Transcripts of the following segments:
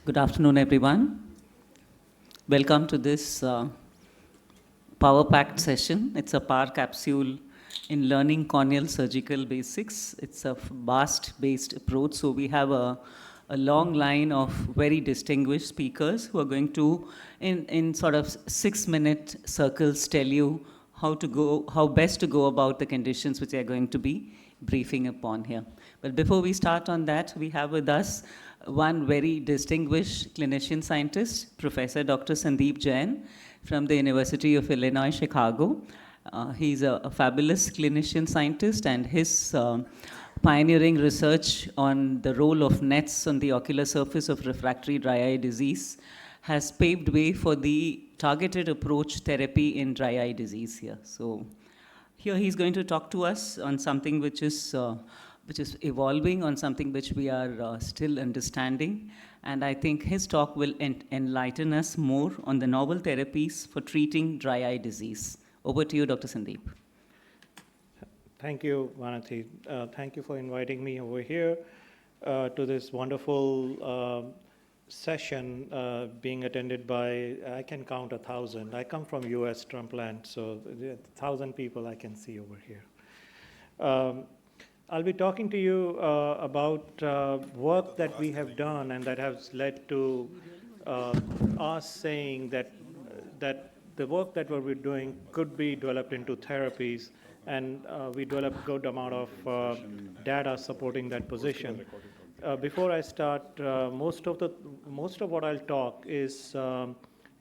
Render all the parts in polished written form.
Good afternoon, everyone. Welcome to this power-packed session. It's a Power Capsule in learning corneal surgical basics. It's a BAST-based approach, so we have a long line of very distinguished speakers who are going to, in sort of 6-minute circles, tell you how best to go about the conditions which they are going to be briefing upon here. But before we start on that, we have with us one very distinguished clinician scientist, Professor Dr. Sandeep Jain from the University of Illinois, Chicago. He's a fabulous clinician scientist, and his pioneering research on the role of nets on the ocular surface of refractory dry eye disease has paved way for the targeted approach therapy in dry eye disease here. So here he's going to talk to us on something which is evolving, on something which we are still understanding. And I think his talk will enlighten us more on the novel therapies for treating dry eye disease. Over to you, Dr. Sandeep. Thank you, Vanathi. Thank you for inviting me over here to this wonderful session being attended by, I can count 1,000. I come from US Trumpland, so 1,000 people I can see over here. I'll be talking to you about work that we have done and that has led to us saying that the work that we're doing could be developed into therapies, and we developed a good amount of data supporting that position. Before I start, most of what I'll talk is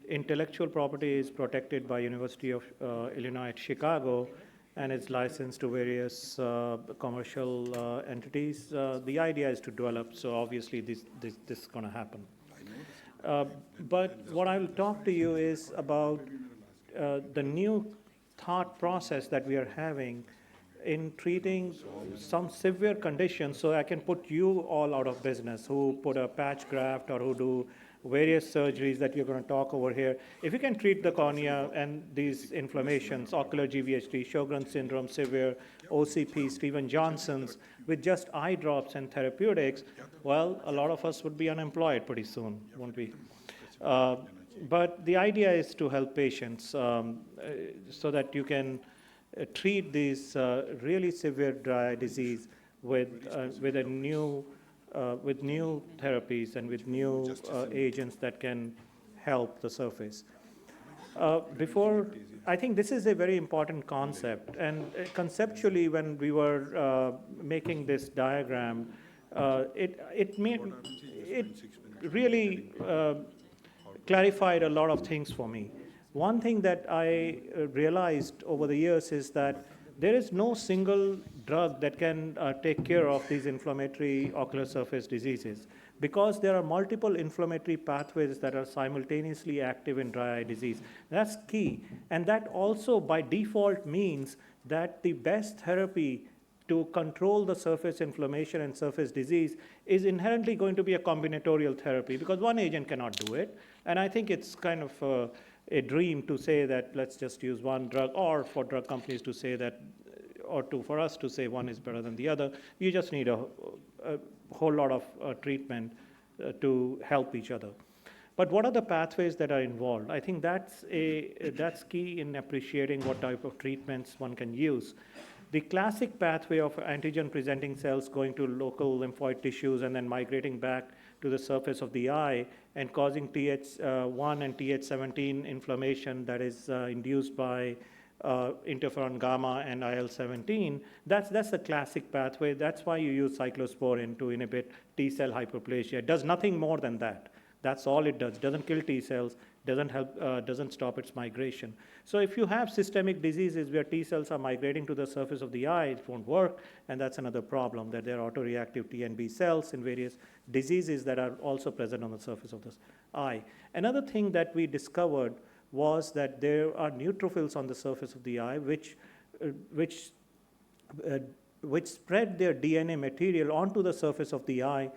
intellectual property is protected by University of Illinois at Chicago, and it's licensed to various commercial entities. The idea is to develop, so obviously this is going to happen. But what I will talk to you is about the new thought process that we are having in treating some severe conditions, so I can put you all out of business, who put a patch graft or who do various surgeries that you're going to talk over here. If you can treat the cornea and these inflammations, ocular GVHD, Sjogren's syndrome, severe OCP, Stevens-Johnson's, with just eye drops and therapeutics, well, a lot of us would be unemployed pretty soon, won't we? But the idea is to help patients so that you can treat these really severe dry eye disease with new therapies and with new agents that can help the surface. I think this is a very important concept, and conceptually when we were making this diagram, it really clarified a lot of things for me. One thing that I realized over the years is that there is no single drug that can take care of these inflammatory ocular surface diseases, because there are multiple inflammatory pathways that are simultaneously active in dry eye disease. That's key. And that also by default means that the best therapy to control the surface inflammation and surface disease is inherently going to be a combinatorial therapy, because one agent cannot do it. And I think it's kind of a dream to say that let's just use one drug, or for drug companies to say that, or for us to say one is better than the other. You just need a whole lot of treatment to help each other. But what are the pathways that are involved? I think that's key in appreciating what type of treatments one can use. The classic pathway of antigen-presenting cells going to local lymphoid tissues and then migrating back to the surface of the eye and causing Th1 and Th17 inflammation that is induced by interferon gamma and IL-17, that's the classic pathway. That's why you use cyclosporin to inhibit T-cell hyperplasia. It does nothing more than that. That's all it does. It doesn't kill T cells, doesn't stop its migration. So if you have systemic diseases where T cells are migrating to the surface of the eye, it won't work, and that's another problem, that there are autoreactive T and B cells in various diseases that are also present on the surface of the eye. Another thing that we discovered was that there are neutrophils on the surface of the eye which spread their DNA material onto the surface of the eye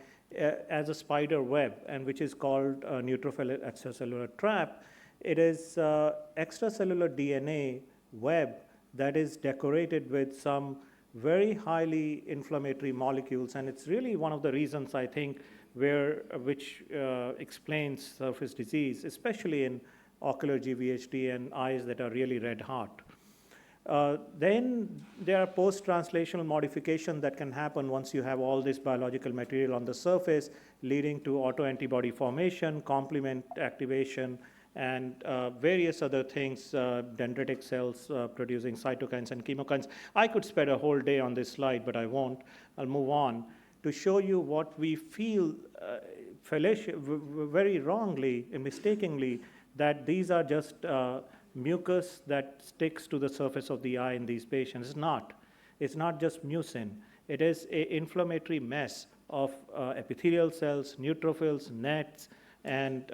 as a spider web, and which is called neutrophil extracellular trap. It is extracellular DNA web that is decorated with some very highly inflammatory molecules, and it's really one of the reasons I think which explains surface disease, especially in ocular GVHD and eyes that are really red hot. Then there are post-translational modifications that can happen once you have all this biological material on the surface, leading to autoantibody formation, complement activation, and various other things, dendritic cells producing cytokines and chemokines. I could spend a whole day on this slide, but I won't. I'll move on to show you what we feel very wrongly and mistakenly, that these are just mucus that sticks to the surface of the eye in these patients. It's not. It's not just mucin. It is an inflammatory mess of epithelial cells, neutrophils, nets, and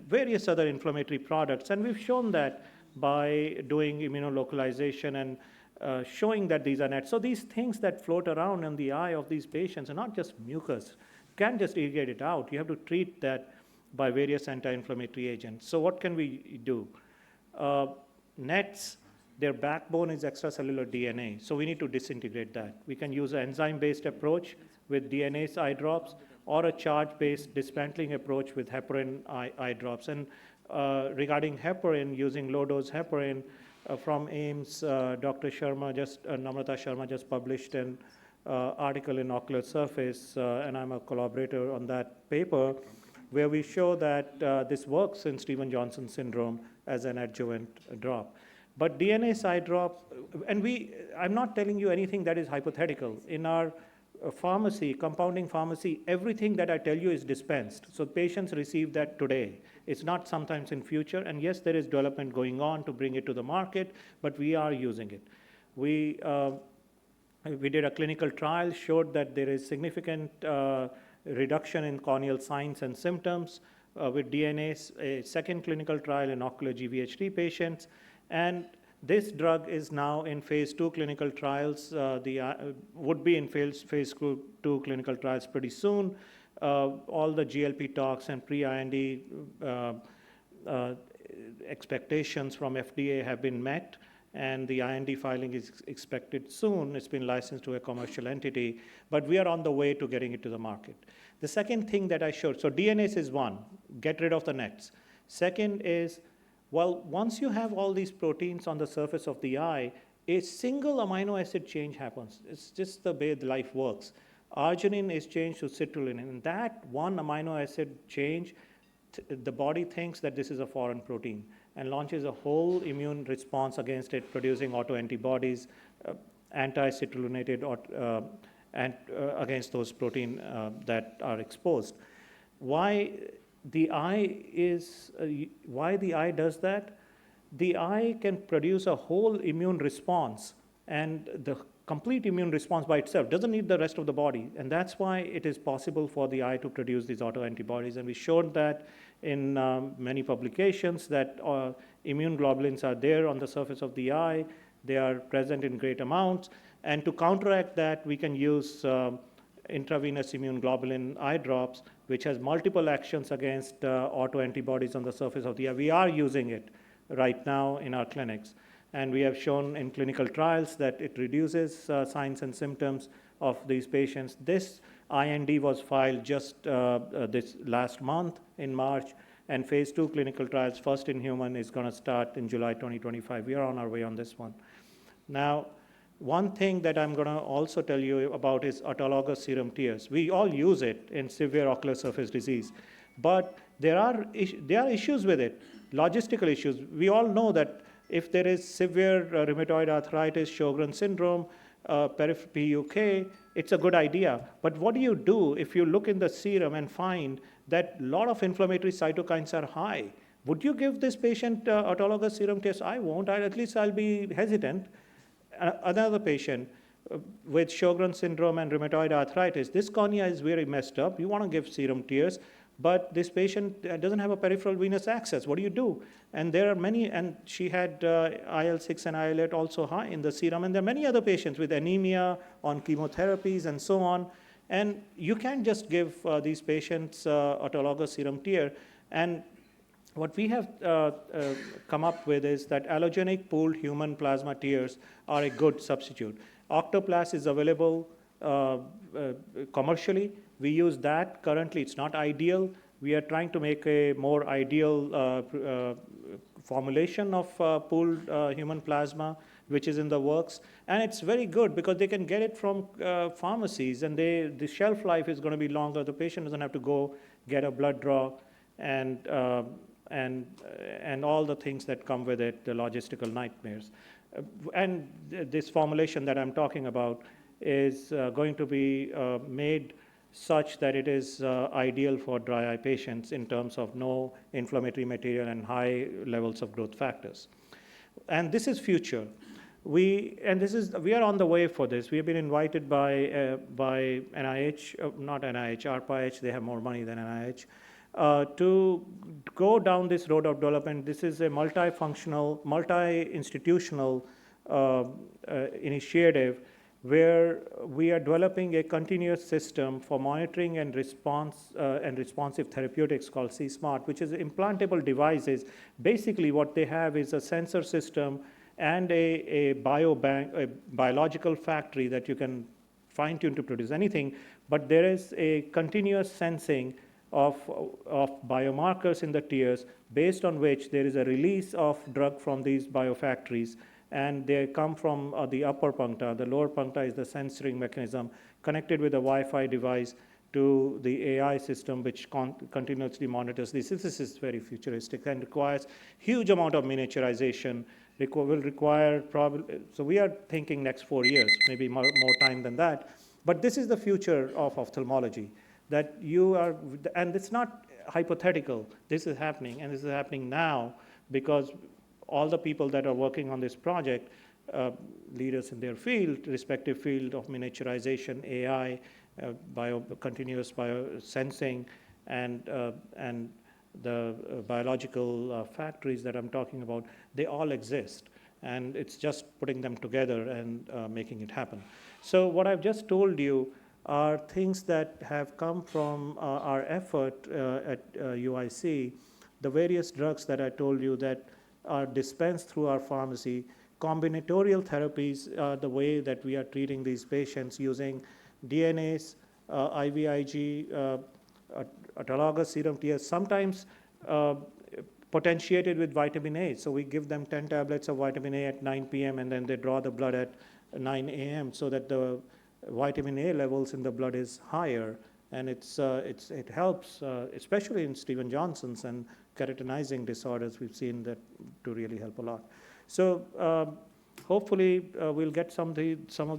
various other inflammatory products. And we've shown that by doing immunolocalization and showing that these are nets. So these things that float around in the eye of these patients are not just mucus. You can't just irrigate it out. You have to treat that by various anti-inflammatory agents. So what can we do? Nets, their backbone is extracellular DNA, so we need to disintegrate that. We can use an enzyme-based approach with DNase eye drops, or a charge-based dismantling approach with heparin eye drops. And regarding heparin, using low-dose heparin from AIMS, Dr. Sharma Namrata Sharma just published an article in Ocular Surface, and I'm a collaborator on that paper, where we show that this works in Stevens-Johnson syndrome as an adjuvant drop. But DNase eye drop, and I'm not telling you anything that is hypothetical. In our pharmacy, compounding pharmacy, everything that I tell you is dispensed. So patients receive that today. It's not sometimes in future. And yes, there is development going on to bring it to the market, but we are using it. We did a clinical trial, showed that there is significant reduction in corneal signs and symptoms with DNase, a second clinical trial in ocular GVHD patients. And this drug is now in phase 2 clinical trials, would be in phase 2 clinical trials pretty soon. All the GLP talks and pre-IND expectations from FDA have been met, and the IND filing is expected soon. It's been licensed to a commercial entity, but we are on the way to getting it to the market. The second thing that I showed, so DNase is one, get rid of the nets. Second is, well, once you have all these proteins on the surface of the eye, a single amino acid change happens. It's just the way life works. Arginine is changed to citrulline, and that one amino acid change, the body thinks that this is a foreign protein and launches a whole immune response against it, producing autoantibodies, anti-citrulinated against those proteins that are exposed. Why the eye does that? The eye can produce a whole immune response, and the complete immune response by itself doesn't need the rest of the body, and that's why it is possible for the eye to produce these autoantibodies. And we showed that in many publications that immune globulins are there on the surface of the eye. They are present in great amounts, and to counteract that, we can use intravenous immune globulin eye drops, which has multiple actions against autoantibodies on the surface of the eye. We are using it right now in our clinics, and we have shown in clinical trials that it reduces signs and symptoms of these patients. This IND was filed just this last month in March, and phase 2 clinical trials, first in human, is going to start in July 2025. We are on our way on this one. Now, one thing that I'm going to also tell you about is autologous serum tears. We all use it in severe ocular surface disease, but there are issues with it, logistical issues. We all know that if there is severe rheumatoid arthritis, Sjogren's syndrome, PUK, it's a good idea. But what do you do if you look in the serum and find that a lot of inflammatory cytokines are high? Would you give this patient autologous serum tears? I won't. At least I'll be hesitant. Another patient with Sjogren's syndrome and rheumatoid arthritis, this cornea is very messed up. You want to give serum tears, but this patient doesn't have a peripheral venous access. What do you do? And there are many, and she had IL-6 and IL-8 also high in the serum, and there are many other patients with anemia, on chemotherapies, and so on. And you can't just give these patients autologous serum tear. And what we have come up with is that allogenic pooled human plasma tears are a good substitute. Octoplast is available commercially. We use that. Currently, it's not ideal. We are trying to make a more ideal formulation of pooled human plasma, which is in the works. And it's very good because they can get it from pharmacies, and the shelf life is going to be longer. The patient doesn't have to go get a blood draw and all the things that come with it, the logistical nightmares. And this formulation that I'm talking about is going to be made such that it is ideal for dry eye patients in terms of no inflammatory material and high levels of growth factors. And this is future. We are on the way for this. We have been invited by NIH, not NIH, ARPA-H, they have more money than NIH, to go down this road of development. This is a multifunctional, multi-institutional initiative where we are developing a continuous system for monitoring and responsive therapeutics called C-SMART, which is implantable devices. Basically, what they have is a sensor system and a biobank, a biological factory that you can fine-tune to produce anything, but there is a continuous sensing of biomarkers in the tears based on which there is a release of drug from these biofactories, and they come from the upper puncta. The lower puncta is the censoring mechanism connected with a Wi-Fi device to the AI system, which continuously monitors this. This is very futuristic and requires huge amount of miniaturization. Will require probably, so we are thinking next 4 years, maybe more time than that. But this is the future of ophthalmology, that you are, and it's not hypothetical. This is happening, and this is happening now because all the people that are working on this project, leaders in their field, respective field of miniaturization, AI, continuous biosensing, and the biological factories that I'm talking about, they all exist. And it's just putting them together and making it happen. So what I've just told you are things that have come from our effort at UIC, the various drugs that I told you that are dispensed through our pharmacy, combinatorial therapies, the way that we are treating these patients using DNase, IVIG, autologous serum tears, sometimes potentiated with vitamin A. So we give them 10 tablets of vitamin A at 9 p.m. and then they draw the blood at 9 a.m. so that the vitamin A levels in the blood is higher. And it helps, especially in Stevens-Johnson's and keratinizing disorders. We've seen that to really help a lot. So hopefully we'll get some of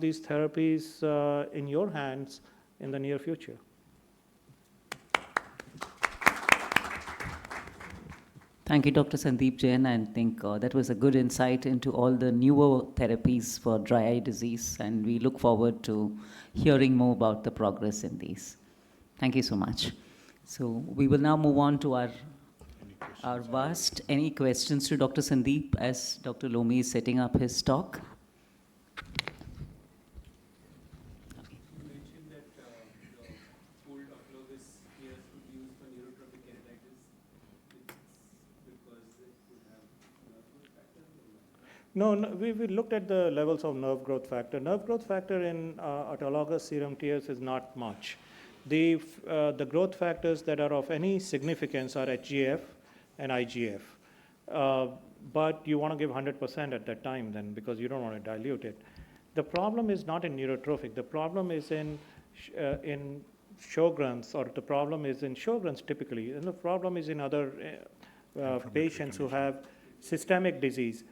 these therapies in your hands in the near future. Thank you, Dr. Sandeep Jain. I think that was a good insight into all the newer therapies for dry eye disease, and we look forward to hearing more about the progress in these. Thank you so much. So we will now move on to our vast. Any questions to Dr. Sandeep as Dr. Lomi is setting up his talk? No, we looked at the levels of nerve growth factor. Nerve growth factor in autologous serum tears is not much. The growth factors that are of any significance are HGF and IGF. But you want to give 100% at that time then, because you don't want to dilute it. The problem is not in neurotrophic. The problem is in Sjogren's, or the problem is in Sjogren's typically, and the problem is in other patients who have systemic disease.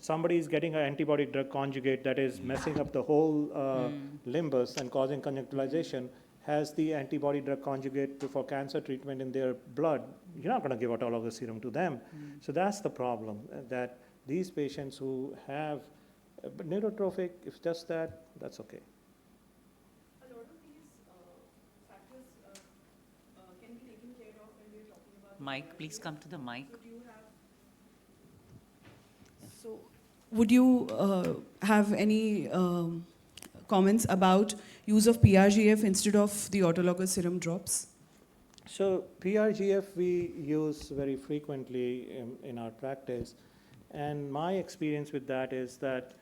Somebody is getting an antibody drug conjugate that is messing up the whole limbus and causing conjunctivalization, has the antibody drug conjugate for cancer treatment in their blood. You're not going to give autologous serum to them. So that's the problem, that these patients who have neurotrophic, if just that, that's okay. A lot of these factors can be taken care of when we're talking about... Mike, please come to the mic. Would you have any comments about use of PRGF instead of the autologous serum drops? So PRGF we use very frequently in our practice, and my experience with that is that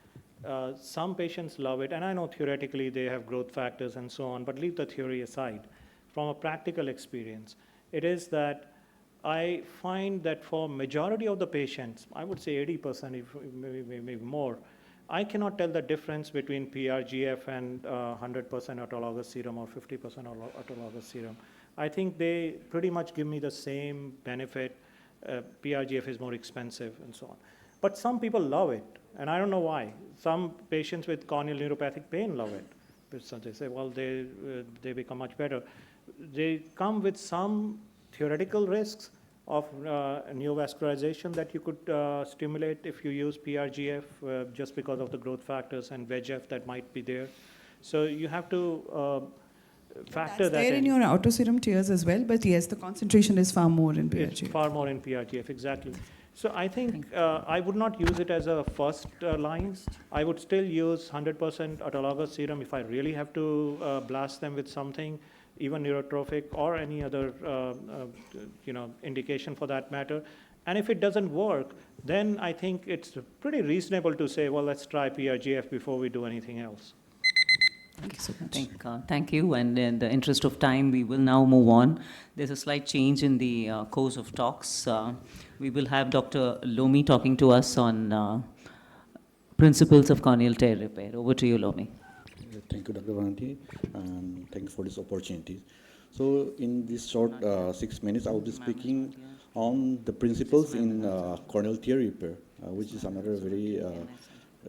Some patients love it, and I know theoretically they have growth factors and so on, but leave the theory aside. From a practical experience, it is that I find that for majority of the patients, I would say 80%, if maybe more, I cannot tell the difference between PRGF and 100% autologous serum or 50% autologous serum. I think they pretty much give me the same benefit. PRGF is more expensive and so on. But some people love it, and I don't know why. Some patients with corneal neuropathic pain love it. So they say, well, they become much better. They come with some theoretical risks of neovascularization that you could stimulate if you use PRGF just because of the growth factors and VEGF that might be there. So you have to factor that there in your autoserum tears as well, but yes, the concentration is far more in PRGF. It's far more in PRGF, exactly. So I think I would not use it as a first line. I would still use 100% autologous serum if I really have to blast them with something, even neurotrophic or any other indication for that matter. And if it doesn't work, then I think it's pretty reasonable to say, well, let's try PRGF before we do anything else. Thank you so much. Thank you. And in the interest of time, we will now move on. There's a slight change in the course of talks. We will have Dr. Lomi talking to us on principles of corneal tear repair. Over to you, Lomi. Thank you, Dr. Vanti, and thank you for this opportunity. So in this short 6 minutes, I will be speaking on the principles in corneal tear repair, which is another very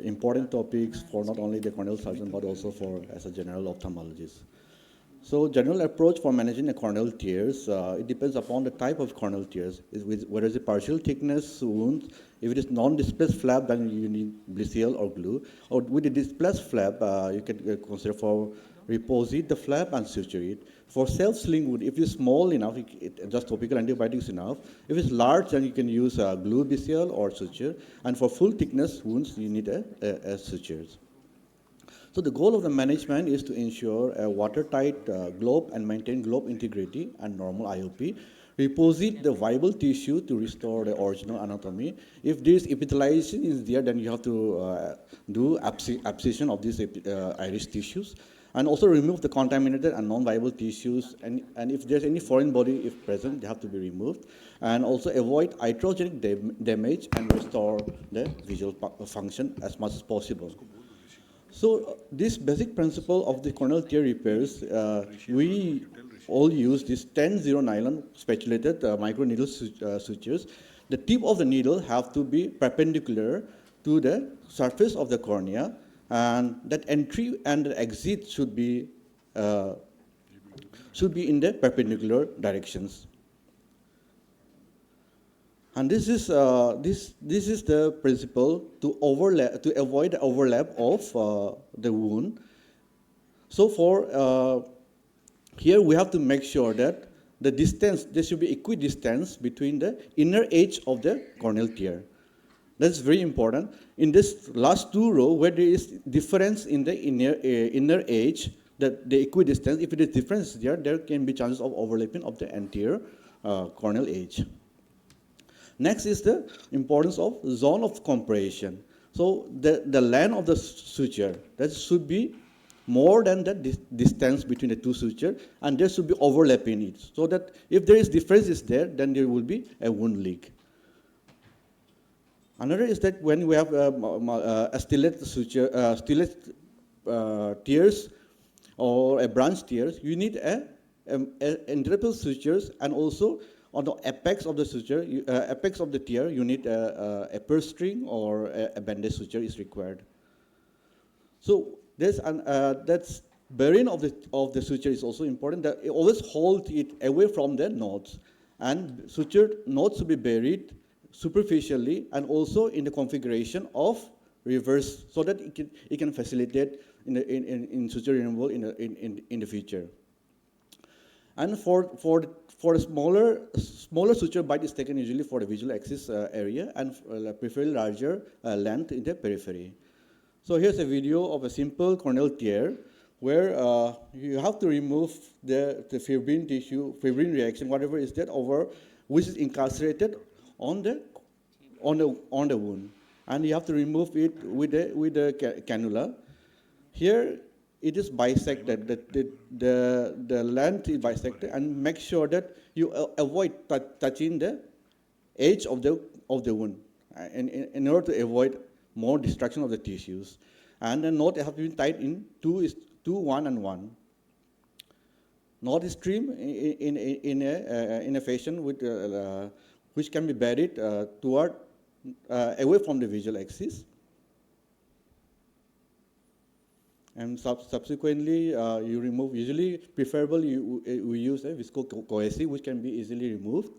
important topics for not only the corneal surgeon, but also for as a general ophthalmologist. So general approach for managing a corneal tears, it depends upon the type of corneal tears. Whether it's a partial thickness wound, if it is non-displaced flap, then you need Blisiel or glue. Or with the displaced flap, you can consider for reposit the flap and suture it. For self-sling wound, if it's small enough, just topical antibiotics enough. If it's large, then you can use glue, Blisiel, or suture. And for full thickness wounds, you need a sutures. So the goal of the management is to ensure a watertight globe and maintain globe integrity and normal IOP. Reposit the viable tissue to restore the original anatomy. If this epithelialization is there, then you have to do abscission of these iris tissues. And also remove the contaminated and non-viable tissues. And if there's any foreign body, if present, they have to be removed. And also avoid iatrogenic damage and restore the visual function as much as possible. So this basic principle of the corneal tear repairs, we all use this 10-0 nylon spatulated microneedle sutures. The tip of the needle have to be perpendicular to the surface of the cornea, and that entry and the exit should be in the perpendicular directions. And this is the principle to avoid the overlap of the wound. So for here we have to make sure that the distance, there should be equidistance between the inner edge of the corneal tear. That's very important. In this last two rows, where there is difference in the inner edge, the equidistance, if it is difference there can be chances of overlapping of the anterior corneal edge. Next is the importance of zone of compression. So the length of the suture, that should be more than the distance between the two sutures, and there should be overlap in it. So that if there is differences there, then there will be a wound leak. Another is that when we have a stellate suture, stellate tears or a branch tears, you need a interrupted sutures, and also on the apex of the suture, apex of the tear, you need a purse string or a bandage suture is required. So that's bearing of the suture is also important. That it always hold it away from the knots, and suture knots to be buried superficially and also in the configuration of reverse, so that it can facilitate in suture removal in the future. And for a smaller suture bite is taken usually for the visual axis area, and preferably larger length in the periphery. So here's a video of a simple corneal tear where you have to remove the fibrin tissue, fibrin reaction, whatever is that, over which is incarcerated on the wound. and you have to remove it with a cannula. Here, it is bisected, the length is bisected, and make sure that you avoid touching the edge of the wound, in order to avoid more destruction of the tissues. And the knot have been tied in 1 and 1. Knot is trimmed in a fashion with, which can be buried toward away from the visual axis. And subsequently, you remove, usually preferable, we use a visco-cohesive, which can be easily removed,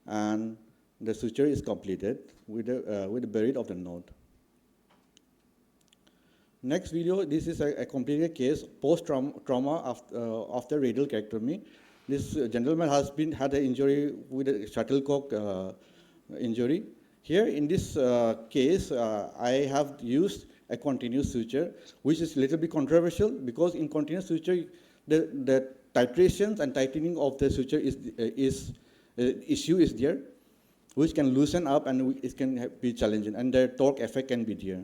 and the suture is completed with the buried of the knot. Next video, this is a complicated case, post-trauma after radial correctomy. This gentleman had an injury with a shuttlecock injury. Here in this case, I have used a continuous suture, which is a little bit controversial because in continuous suture, the titrations and tightening of the suture issue is there, which can loosen up and it can be challenging, and the torque effect can be there.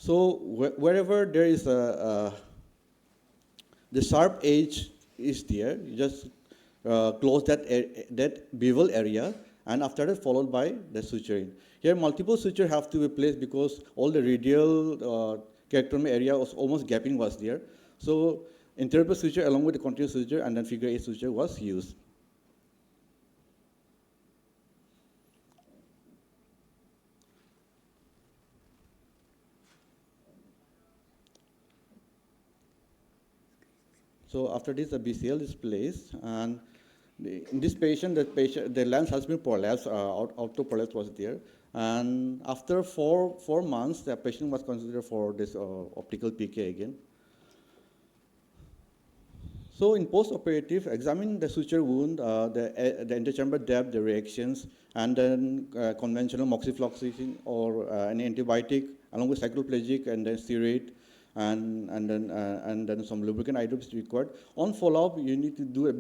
So wherever there is the sharp edge is there, you just close that bevel area, and after that followed by the suturing. Here multiple sutures have to be placed because all the radial correctomy area was almost gapping was there. So interrupted suture along with the continuous suture and then figure 8 suture was used. So after this, the BCL is placed, and in this patient, the lens has been prolapsed, auto prolapse was there, and after four months, the patient was considered for this optical PK again. So in post-operative, examine the suture wound, the interchamber depth, the reactions, and then conventional moxifloxacin or an antibiotic along with cycloplegic and then steroid, and then some lubricant eye drops required. On follow-up, you need to do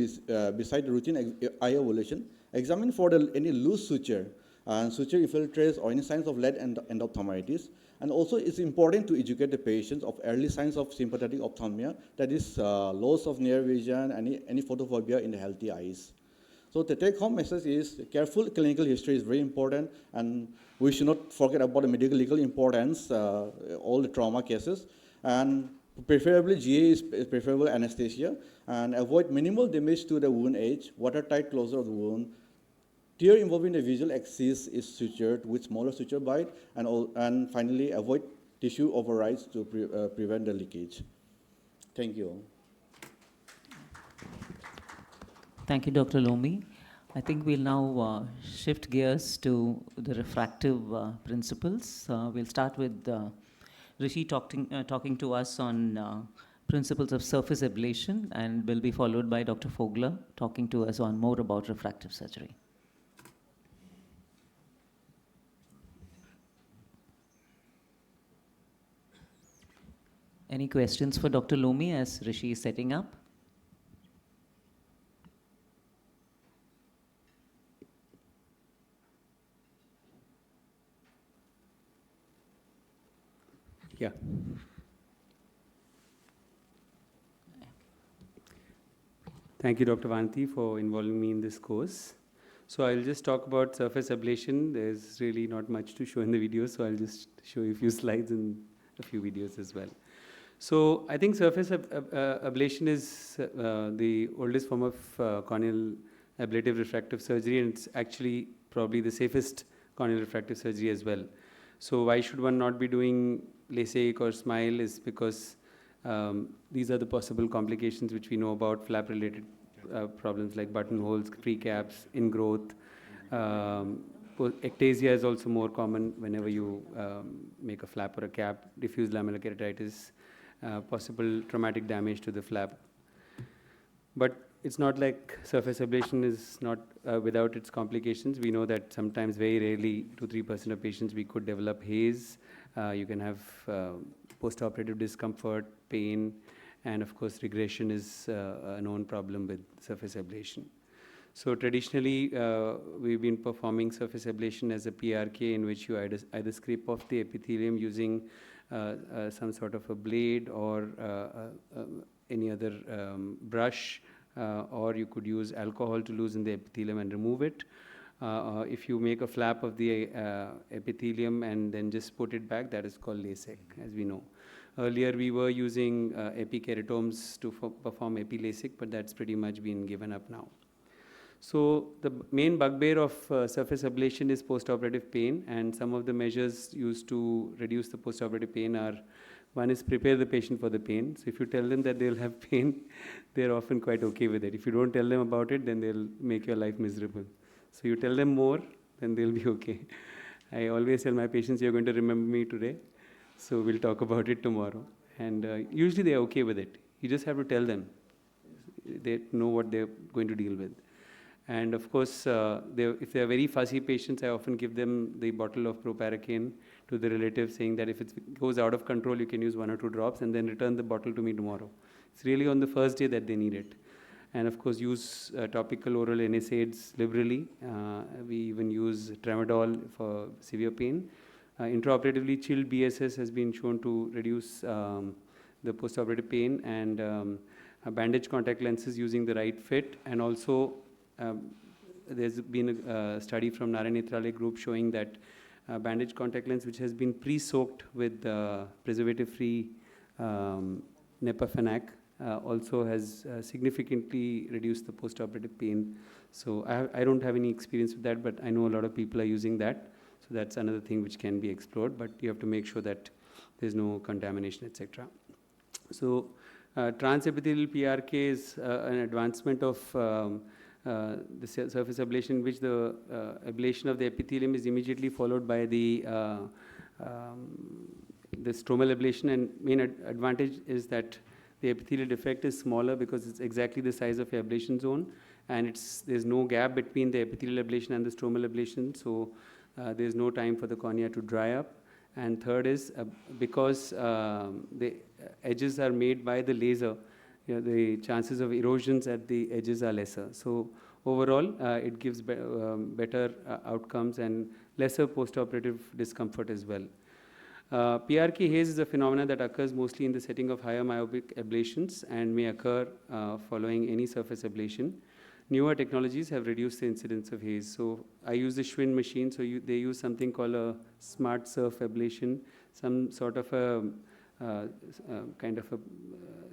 beside the routine eye evaluation, examine for any loose suture and suture infiltrates or any signs of lead endophthalmitis. And also, it's important to educate the patients of early signs of sympathetic ophthalmia, that is loss of near vision, any photophobia in the healthy eyes. So the take-home message is careful clinical history is very important, and we should not forget about the medical legal importance, all the trauma cases. And preferably GA is preferable anesthesia, and avoid minimal damage to the wound edge, watertight closure of the wound. Tear involving the visual axis is sutured with smaller suture bite, and finally avoid tissue overrides to prevent the leakage. Thank you all. Thank you, Dr. Lomi. I think we'll now shift gears to the refractive principles. We'll start with Rishi talking to us on principles of surface ablation, and will be followed by Dr. Fogler talking to us on more about refractive surgery. Any questions for Dr. Lomi as Rishi is setting up? Yeah. Thank you, Dr. Vanti, for involving me in this course. So I'll just talk about surface ablation. There's really not much to show in the video, so I'll just show you a few slides and a few videos as well. So I think surface ablation is the oldest form of corneal ablative refractive surgery, and it's actually probably the safest corneal refractive surgery as well. So why should one not be doing LASIK or SMILE is because these are the possible complications which we know about, flap-related problems like buttonholes, precaps, ingrowth. Ectasia is also more common whenever you make a flap or a cap, diffuse lamellar keratitis, possible traumatic damage to the flap. But it's not like surface ablation is not without its complications. We know that sometimes, very rarely, 2-3% of patients, we could develop haze. You can have post-operative discomfort, pain, and of course regression is a known problem with surface ablation. So traditionally, we've been performing surface ablation as a PRK, in which you either scrape off the epithelium using some sort of a blade or any other brush, or you could use alcohol to loosen the epithelium and remove it. If you make a flap of the epithelium and then just put it back, that is called LASIK, as we know. Earlier, we were using epikeratomes to perform epi-LASIK, but that's pretty much been given up now. So the main bugbear of surface ablation is postoperative pain, and some of the measures used to reduce the postoperative pain are, one is prepare the patient for the pain. So if you tell them that they'll have pain, they're often quite okay with it. If you don't tell them about it, then they'll make your life miserable. So you tell them more, then they'll be okay. I always tell my patients, you're going to remember me today, so we'll talk about it tomorrow. And usually they're okay with it. You just have to tell them. They know what they're going to deal with. And of course, if they're very fussy patients, I often give them the bottle of proparacaine to the relative, saying that if it goes out of control, you can use 1 or 2 drops and then return the bottle to me tomorrow. It's really on the first day that they need it. And of course, use topical oral NSAIDs liberally. We even use tramadol for severe pain. Intraoperatively, chilled BSS has been shown to reduce the postoperative pain, and bandage contact lenses using the right fit, and also there's been a study from Narayan Netralaya group showing that bandage contact lens which has been pre-soaked with preservative-free Nepafenac also has significantly reduced the postoperative pain. So I don't have any experience with that, but I know a lot of people are using that. So that's another thing which can be explored, but you have to make sure that there's no contamination, etc. So transepithelial PRK is an advancement of the surface ablation, in which the ablation of the epithelium is immediately followed by the stromal ablation, and main advantage is that the epithelial defect is smaller because it's exactly the size of your ablation zone, and there's no gap between the epithelial ablation and the stromal ablation, so there's no time for the cornea to dry up. And third is because the edges are made by the laser, the chances of erosions at the edges are lesser. So overall, it gives better outcomes and lesser postoperative discomfort as well. PRK haze is a phenomenon that occurs mostly in the setting of higher myopic ablations and may occur following any surface ablation. Newer technologies have reduced the incidence of haze. So I use the Schwinn machine. So they use something called a smart surf ablation, some sort of a kind of a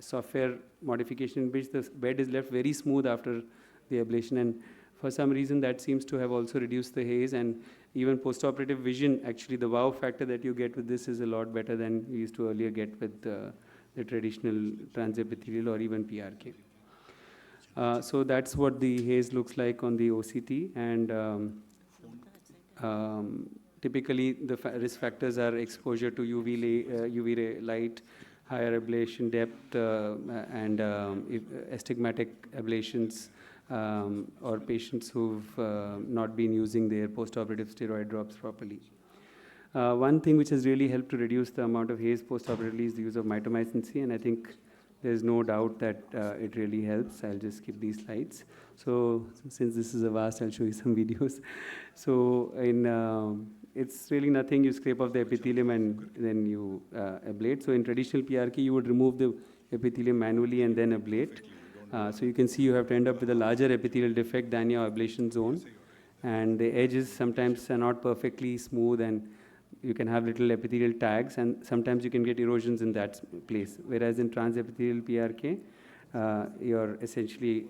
software modification in which the bed is left very smooth after the ablation, and for some reason that seems to have also reduced the haze, and even postoperative vision, actually the wow factor that you get with this is a lot better than you used to earlier get with the traditional transepithelial or even PRK. So that's what the haze looks like on the OCT, and typically the risk factors are exposure to UV ray light, higher ablation depth, and astigmatic ablations, or patients who've not been using their postoperative steroid drops properly. One thing which has really helped to reduce the amount of haze postoperatively is the use of mitomycin C, and I think there's no doubt that it really helps. I'll just skip these slides. So since this is a vast, I'll show you some videos. So it's really nothing. You scrape off the epithelium and then you ablate. So in traditional PRK, you would remove the epithelium manually and then ablate. So you can see you have to end up with a larger epithelial defect than your ablation zone. And the edges sometimes are not perfectly smooth, and you can have little epithelial tags, and sometimes you can get erosions in that place. Whereas in transepithelial PRK, you're essentially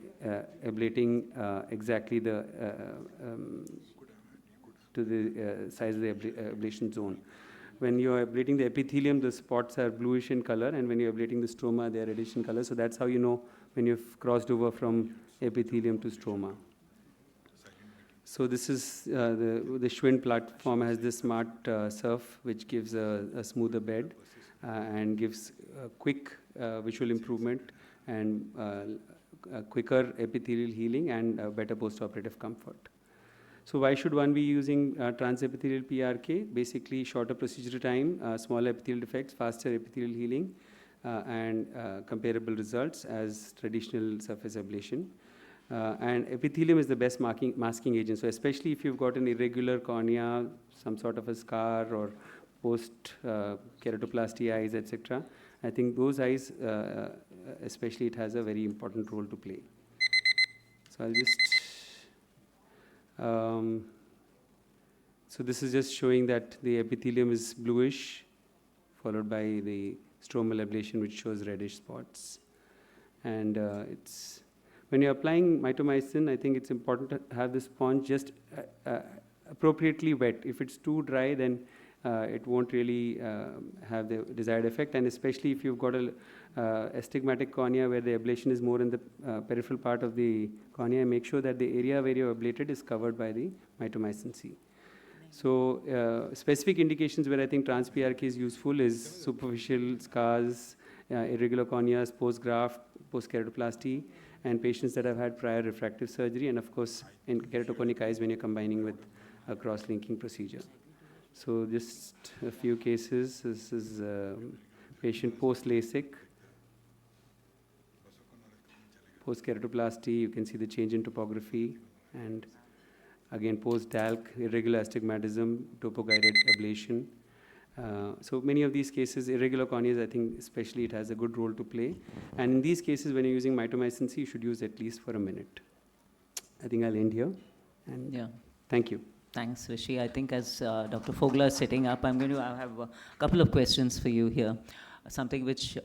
ablating exactly to the size of the ablation zone. When you're ablating the epithelium, the spots are bluish in color, and when you're ablating the stroma, they're reddish in color. So that's how you know when you've crossed over from epithelium to stroma. So this is the Schwinn platform has this smart surf, which gives a smoother bed and gives a quick visual improvement and a quicker epithelial healing and better postoperative comfort. So why should one be using transepithelial PRK? Basically, shorter procedure time, smaller epithelial defects, faster epithelial healing, and comparable results as traditional surface ablation. And epithelium is the best masking agent. So especially if you've got an irregular cornea, some sort of a scar or post-keratoplasty eyes, etc. I think those eyes, especially, it has a very important role to play. So I'll just, so this is just showing that the epithelium is bluish, followed by the stromal ablation, which shows reddish spots. And it's, when you're applying mitomycin, I think it's important to have the sponge just appropriately wet. If it's too dry, then it won't really have the desired effect. And especially if you've got a astigmatic cornea where the ablation is more in the peripheral part of the cornea, make sure that the area where you're ablated is covered by the mitomycin C. So specific indications where I think trans-PRK is useful is superficial scars, irregular corneas, post-graft, post-keratoplasty, and patients that have had prior refractive surgery, and of course in keratoconic eyes when you're combining with a cross-linking procedure. So just a few cases. This is patient post-LASIK, post-keratoplasty. You can see the change in topography, and again post-DALC, irregular astigmatism, topo-guided ablation. So many of these cases, irregular corneas, I think especially it has a good role to play. And in these cases, when you're using mitomycin C, you should use at least for a minute. I think I'll end here. And Yeah. Thank you. Thanks, Rishi. I think as Dr. Fogler is setting up, I'm going to have a couple of questions for you here. Something which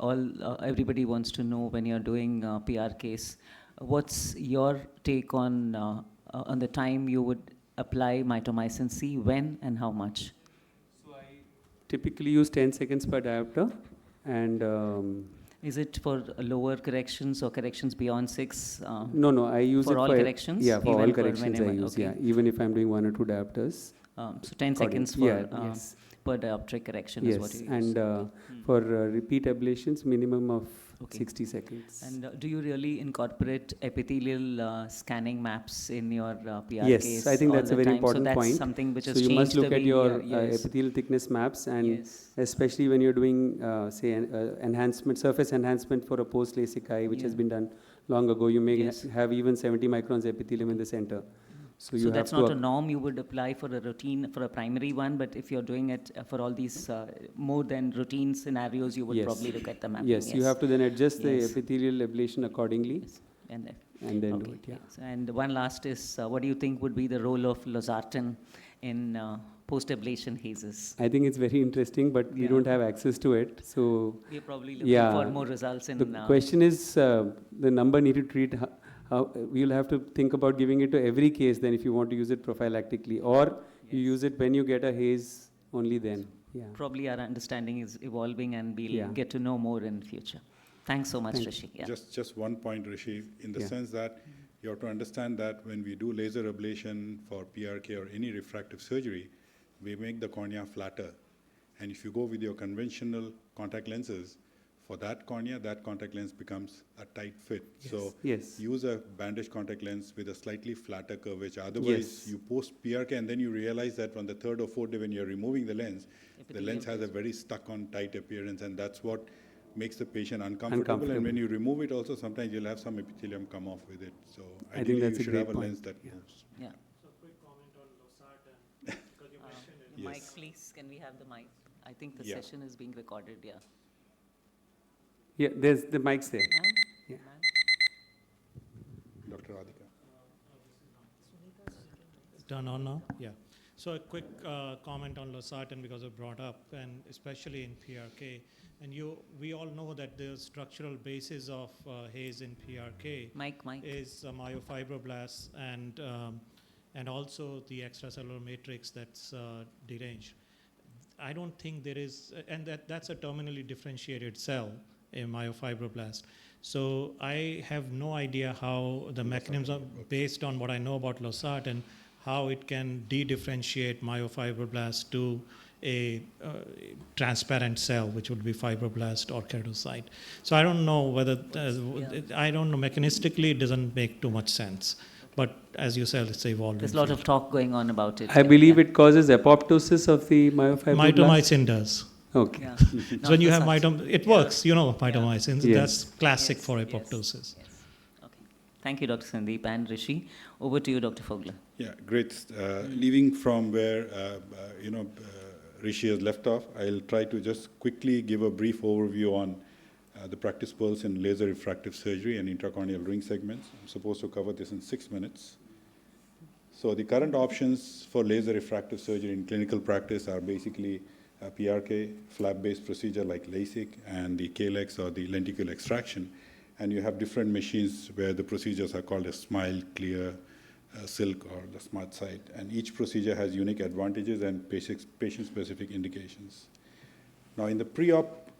everybody wants to know when you're doing PR case. What's your take on the time you would apply mitomycin C, when and how much? So I typically use 10 seconds per diopter, and Is it for lower corrections or corrections beyond 6? no, I use for it all for corrections? Yeah, for Even all corrections I whenever, use. okay. Yeah, even if I'm doing 1 or 2 diopters. So 10 seconds for yes. per dioptric correction is what you use. And for repeat ablations, minimum of Okay. 60 seconds. And do you really incorporate epithelial scanning maps in your PR Yes, case? I think all that's the a very time? important so that's point. something which So has you changed must look the at way your yes. epithelial thickness maps, and Yes. especially when you're doing, say, enhancement, surface enhancement for a post-LASIK eye, which has Yeah. been done long ago. You may Yes. have even 70 microns epithelium in the center. So you So have that's to not a norm you would apply for a routine, for a primary one, but if you're doing it for all these more than routine scenarios, you would Yes. probably look at the mapping. Yes, you have to then adjust the Yes. epithelial ablation accordingly, Yes. And then, and then okay. do it. Yeah. Yes. And one last is, what do you think would be the role of losartan in post-ablation hazes? I think it's very interesting, but we Yeah. don't have access to it. So We're probably looking Yeah. for more results in... the question is the number needed to treat. You'll have to think about giving it to every case then if you want to use it prophylactically, or you use it when you get a haze only then. Yeah. Probably our understanding is evolving, and we'll Yeah. get to know more in future. Thanks so much, Thank Rishi. Yeah. Just one point, Rishi, in the Yeah. sense that you have to understand that when we do laser ablation for PRK or any refractive surgery, we make the cornea flatter. And if you go with your conventional contact lenses, for that cornea, that contact lens becomes a tight fit. So Yes. use a bandage contact lens with a slightly flatter curvature. Otherwise, Yes. you post PRK and then you realize that on the 3rd or 4th day when you're removing the lens has a very stuck-on tight appearance, and that's what makes the patient uncomfortable. And when you remove it also, sometimes you'll have some epithelium come off with it. So think ideally, that's you a should great have a point. lens that Yeah. moves. Yeah. So quick comment on losartan, because you mentioned it. Yes. Mic, please. Can we have the mic? I think the Yeah. session is being recorded. Yeah. Yeah, there's the mics there. Ma'am? Yeah. Ma'am? Dr. Radhika. Turn on now? Yeah. So a quick comment on losartan because it brought up, and especially in PRK. And we all know that the structural basis of haze in PRK Mic. is myofibroblasts and also the extracellular matrix that's deranged. I don't think there is, and that's a terminally differentiated cell, a myofibroblast. So I have no idea how the mechanism, based on what I know about losartan, how it can de-differentiate myofibroblast to a transparent cell, which would be fibroblast or keratocyte. So I don't know whether, I don't know, mechanistically it doesn't make too much sense. But as you said, it's evolved. There's a lot of talk going on about it. I believe it causes apoptosis of the myofibroblast. Mitomycin does. Okay. Yeah. So when you have it works, you know mitomycin. Yes. That's classic Yes, for yes, apoptosis. yes. Okay. Thank you, Dr. Sandeep and Rishi. Over to you, Dr. Fogler. Yeah, great. Leaving from where Rishi has left off, I'll try to just quickly give a brief overview on the practice pulse in laser refractive surgery and intracorneal ring segments. I'm supposed to cover this in 6 minutes. So the current options for laser refractive surgery in clinical practice are basically PRK, flap-based procedure like LASIK, and the KLEX or the lenticular extraction. And you have different machines where the procedures are called a SMILE, Clear, Silk, or the Smart Sight. And each procedure has unique advantages and patient-specific indications. Now, in the pre-op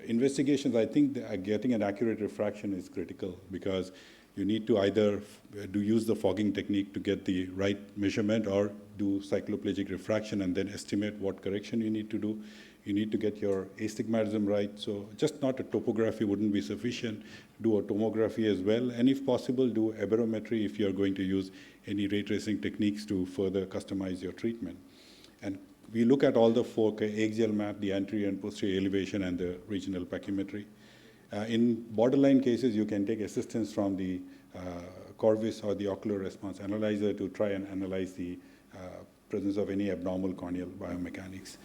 investigations, I think getting an accurate refraction is critical because you need to either use the fogging technique to get the right measurement or do cycloplegic refraction and then estimate what correction you need to do. You need to get your astigmatism right. So just not a topography wouldn't be sufficient. Do a tomography as well. And if possible, do aberrometry if you're going to use any ray tracing techniques to further customize your treatment. And we look at all the four axial map, the anterior and posterior elevation, and the regional pachymetry. In borderline cases, you can take assistance from the Corvis or the ocular response analyzer to try and analyze the presence of any abnormal corneal biomechanics.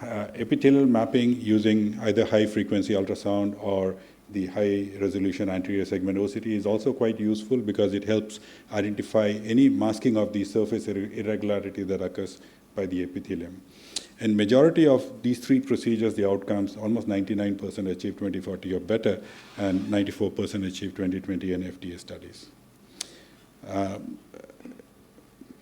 Epithelial mapping using either high-frequency ultrasound or the high-resolution anterior segment OCT is also quite useful because it helps identify any masking of the surface irregularity that occurs by the epithelium. And majority of these three procedures, the outcomes, almost 99% achieve 20/40 or better, and 94% achieve 20/20 in FDA studies.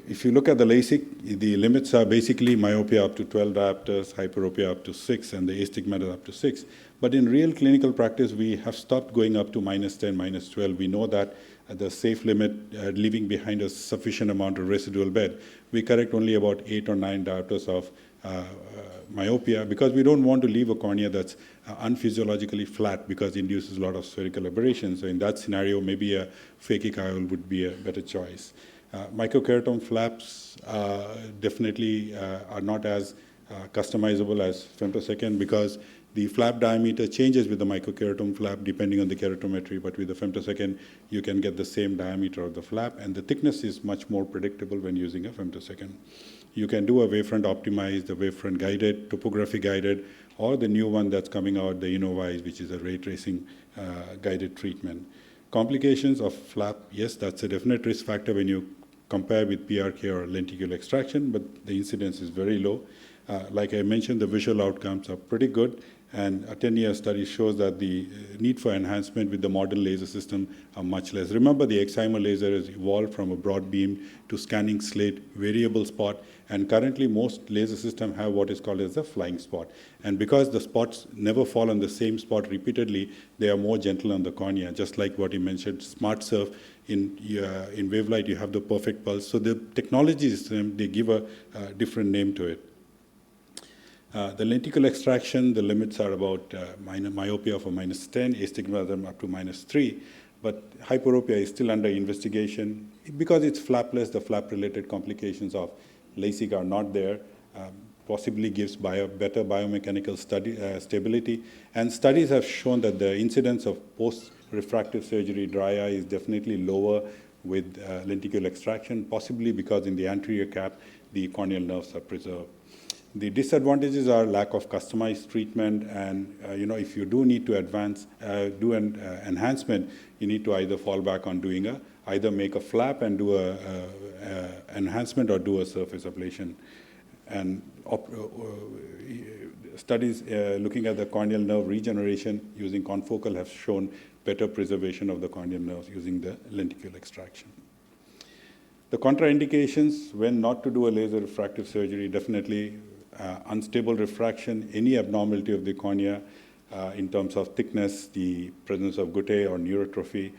If you look at the LASIK, the limits are basically myopia up to 12 diopters, hyperopia up to 6, and the astigmatism up to 6. But in real clinical practice, we have stopped going up to -10, -12. We know that at the safe limit, leaving behind a sufficient amount of residual bed, we correct only about 8 or 9 diopters of myopia because we don't want to leave a cornea that's unphysiologically flat because it induces a lot of spherical aberration. So in that scenario, maybe a phakic IOL would be a better choice. Microkeratome flaps definitely are not as customizable as femtosecond because the flap diameter changes with the microkeratome flap depending on the keratometry, but with the femtosecond, you can get the same diameter of the flap, and the thickness is much more predictable when using a femtosecond. You can do a wavefront optimized, the wavefront guided, topography guided, or the new one that's coming out, the InnoVise, which is a ray tracing guided treatment. Complications of flap, yes, that's a definite risk factor when you compare with PRK or lenticular extraction, but the incidence is very low. Like I mentioned, the visual outcomes are pretty good, and a 10-year study shows that the need for enhancement with the modern laser system are much less. Remember, the excimer laser has evolved from a broad beam to scanning slit, variable spot, and currently most laser systems have what is called as a flying spot. And because the spots never fall on the same spot repeatedly, they are more gentle on the cornea, just like what you mentioned, smart surf. In Wavelight, you have the perfect pulse. So the technology is the same, they give a different name to it. The lenticular extraction, the limits are about myopia for -10, astigmatism up to -3, but hyperopia is still under investigation. Because it's flapless, the flap-related complications of LASIK are not there, possibly gives better biomechanical stability. And studies have shown that the incidence of post-refractive surgery dry eye is definitely lower with lenticular extraction, possibly because in the anterior cap, the corneal nerves are preserved. The disadvantages are lack of customized treatment, and if you do need to do an enhancement, you need to either fall back on doing either make a flap and do a enhancement or do a surface ablation. And studies looking at the corneal nerve regeneration using confocal have shown better preservation of the corneal nerves using the lenticular extraction. The contraindications when not to do a laser refractive surgery, definitely unstable refraction, any abnormality of the cornea in terms of thickness, the presence of guttae or neurotrophy,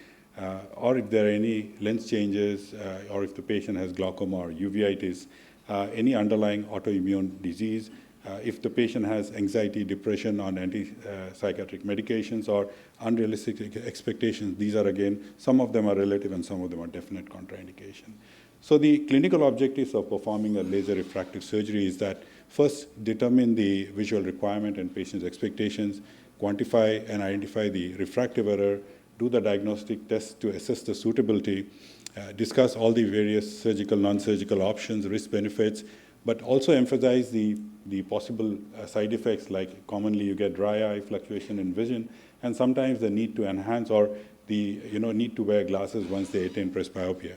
or if there are any lens changes, or if the patient has glaucoma or uveitis, any underlying autoimmune disease, if the patient has anxiety, depression on antipsychotic medications or unrealistic expectations, these are again, some of them are relative and some of them are definite contraindication. So the clinical objectives of performing a laser refractive surgery is that first, determine the visual requirement and patient's expectations, quantify and identify the refractive error, do the diagnostic test to assess the suitability, discuss all the various surgical, non-surgical options, risk benefits, but also emphasize the possible side effects, like commonly you get dry eye, fluctuation in vision, and sometimes the need to enhance or the need to wear glasses once they attain presbyopia.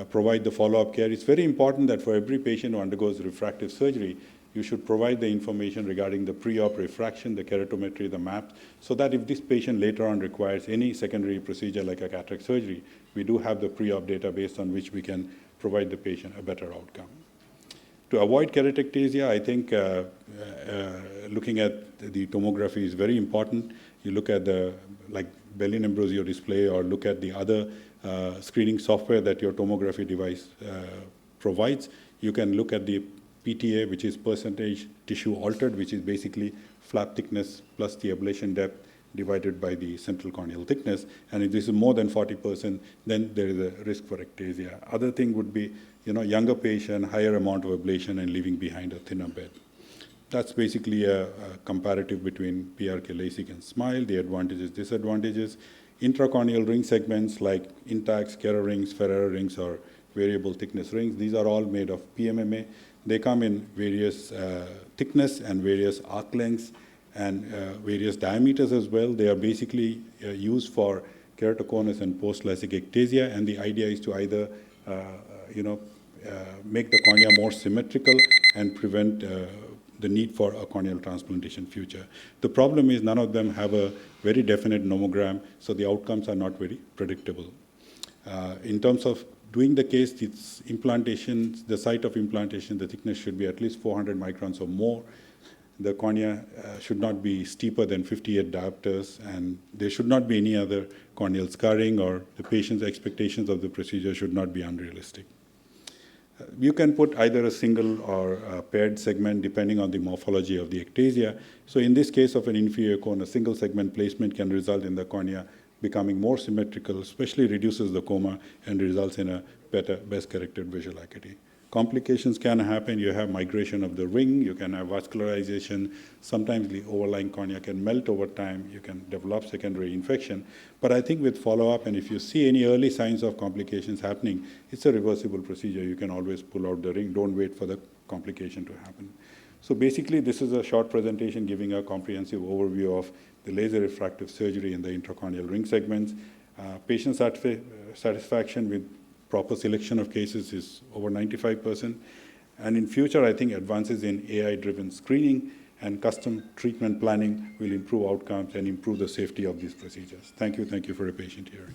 Provide the follow-up care. It's very important that for every patient who undergoes refractive surgery, you should provide the information regarding the pre-op refraction, the keratometry, the maps, so that if this patient later on requires any secondary procedure like a cataract surgery, we do have the pre-op data based on which we can provide the patient a better outcome. To avoid keratectasia, I think looking at the tomography is very important. You look at the Berlin-Ambrosio display or look at the other screening software that your tomography device provides. You can look at the PTA, which is percentage tissue altered, which is basically flap thickness plus the ablation depth divided by the central corneal thickness. And if this is more than 40%, then there is a risk for ectasia. Other thing would be, younger patient, higher amount of ablation and leaving behind a thinner bed. That's basically a comparative between PRK, LASIK, and SMILE, the advantages, disadvantages. Intracorneal ring segments like intact Kera rings, Ferrara rings, or variable thickness rings, these are all made of PMMA. They come in various thickness and various arc lengths and various diameters as well. They are basically used for keratoconus and post-LASIK ectasia, and the idea is to either make the cornea more symmetrical and prevent the need for a corneal transplantation future. The problem is none of them have a very definite nomogram, so the outcomes are not very predictable. In terms of doing the case, its implantation, the site of implantation, the thickness should be at least 400 microns or more. The cornea should not be steeper than 58 diopters, and there should not be any other corneal scarring, or the patient's expectations of the procedure should not be unrealistic. You can put either a single or a paired segment depending on the morphology of the ectasia. So in this case of an inferior cone, a single segment placement can result in the cornea becoming more symmetrical, especially reduces the coma and results in a better, best corrected visual acuity. Complications can happen. You have migration of the ring, you can have vascularization, sometimes the overlying cornea can melt over time, you can develop secondary infection. But I think with follow-up, and if you see any early signs of complications happening, it's a reversible procedure. You can always pull out the ring, don't wait for the complication to happen. So basically, this is a short presentation giving a comprehensive overview of the laser refractive surgery in the intracorneal ring segments. Patient satisfaction with proper selection of cases is over 95%. And in future, I think advances in AI-driven screening and custom treatment planning will improve outcomes and improve the safety of these procedures. Thank you for your patient hearing.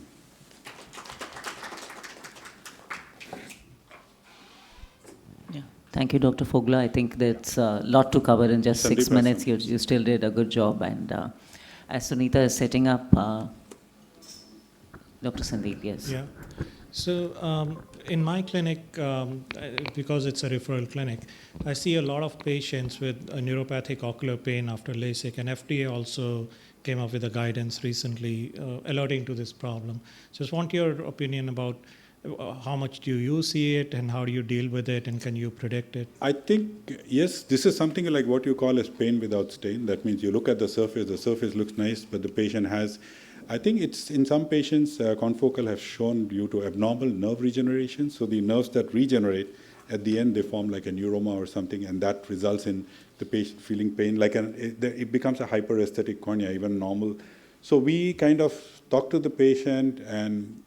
Yeah. Thank you, Dr. Fogla. I think that's a lot to cover in just 6 minutes. You still did a good job. And as Sunita is setting up, Dr. Sandeep, yes. Yeah. So in my clinic, because it's a referral clinic, I see a lot of patients with a neuropathic ocular pain after LASIK, and FDA also came up with a guidance recently alerting to this problem. Just want your opinion about how much do you see it and how do you deal with it, and can you predict it? I think, yes, this is something like what you call as pain without stain. That means you look at the surface looks nice, but the patient has, I think it's in some patients, confocal have shown due to abnormal nerve regeneration. So the nerves that regenerate, at the end they form like a neuroma or something, and that results in the patient feeling pain. It becomes a hyperesthetic cornea, even normal. So we kind of talk to the patient and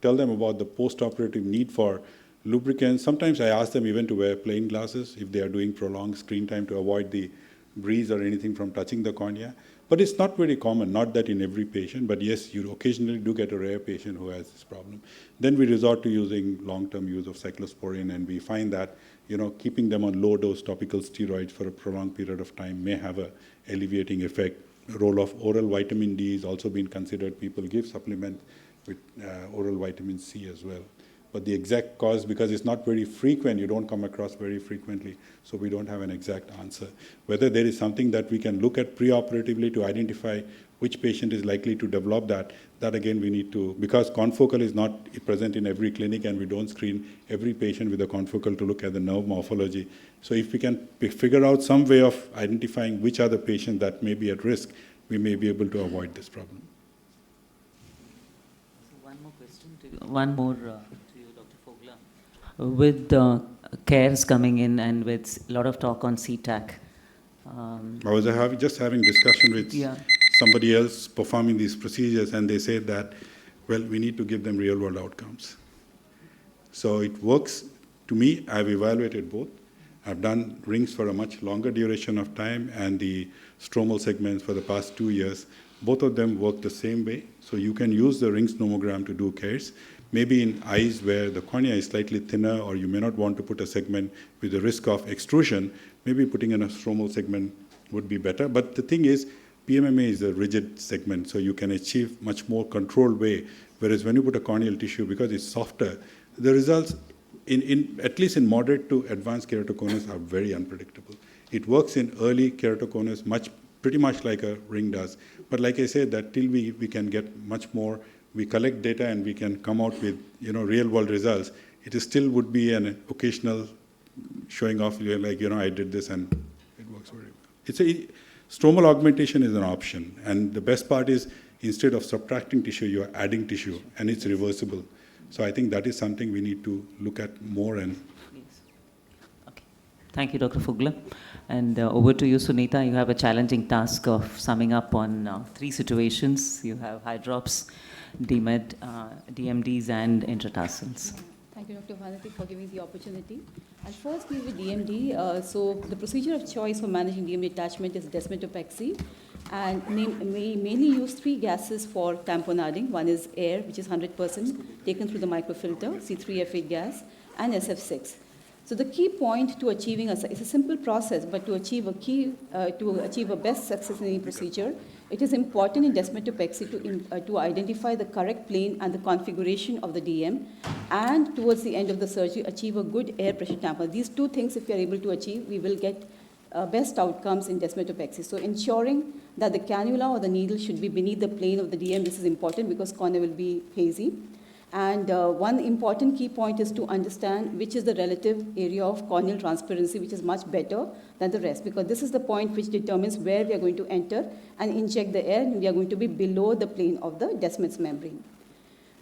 tell them about the post-operative need for lubricants. Sometimes I ask them even to wear plain glasses if they are doing prolonged screen time to avoid the breeze or anything from touching the cornea. But it's not very common, not that in every patient, but yes, you occasionally do get a rare patient who has this problem. Then we resort to using long-term use of cyclosporine, and we find that keeping them on low-dose topical steroids for a prolonged period of time may have a alleviating effect. The role of oral vitamin D is also being considered. People give supplement with oral vitamin C as well. But the exact cause, because it's not very frequent, you don't come across very frequently, so we don't have an exact answer. Whether there is something that we can look at preoperatively to identify which patient is likely to develop that again we need to, because confocal is not present in every clinic and we don't screen every patient with a confocal to look at the nerve morphology. So if we can figure out some way of identifying which are the patients that may be at risk, we may be able to avoid this problem. One more to you, Dr. Fogla. With CARES coming in and with a lot of talk on CTAC. I was just having discussion with Yeah. somebody else performing these procedures, and they said that, well, we need to give them real-world outcomes. So it works. To me, I've evaluated both. I've done rings for a much longer duration of time and the stromal segments for the past 2 years. Both of them work the same way. So you can use the rings nomogram to do CARES. Maybe in eyes where the cornea is slightly thinner, or you may not want to put a segment with the risk of extrusion, maybe putting in a stromal segment would be better. But the thing is, PMMA is a rigid segment, so you can achieve much more controlled way. Whereas when you put a corneal tissue, because it's softer, the results, at least in moderate to advanced keratoconus, are very unpredictable. It works in early keratoconus pretty much like a ring does. But like I said, that till we can get much more, we collect data and we can come out with real-world results, it still would be an occasional showing off, like, I did this and it works very well. Stromal augmentation is an option. And the best part is, instead of subtracting tissue, you are adding tissue, and it's reversible. So I think that is something we need to look at more. And Yes. Okay. Thank you, Dr. Fogla. And over to you, Sunita. You have a challenging task of summing up on 3 situations. You have hydrops, DMED, DMDs, and intratarsals. Thank you, Dr. Vanity, for giving the opportunity. I'll first deal with DMD. So the procedure of choice for managing DMD attachment is desmetopexy. And we mainly use 3 gases for tamponading. One is air, which is 100% taken through the microfilter, C3F8 gas, and SF6. So the key point to achieving it's a simple process, but to achieve a best success in any procedure, it is important in desmetopexy to identify the correct plane and the configuration of the DM, and towards the end of the surgery, achieve a good air pressure tamper. These 2 things, if we are able to achieve, we will get best outcomes in desmetopexy. So ensuring that the cannula or the needle should be beneath the plane of the DM, this is important because cornea will be hazy. And one important key point is to understand which is the relative area of corneal transparency, which is much better than the rest, because this is the point which determines where we are going to enter and inject the air, and we are going to be below the plane of the Descemet's membrane.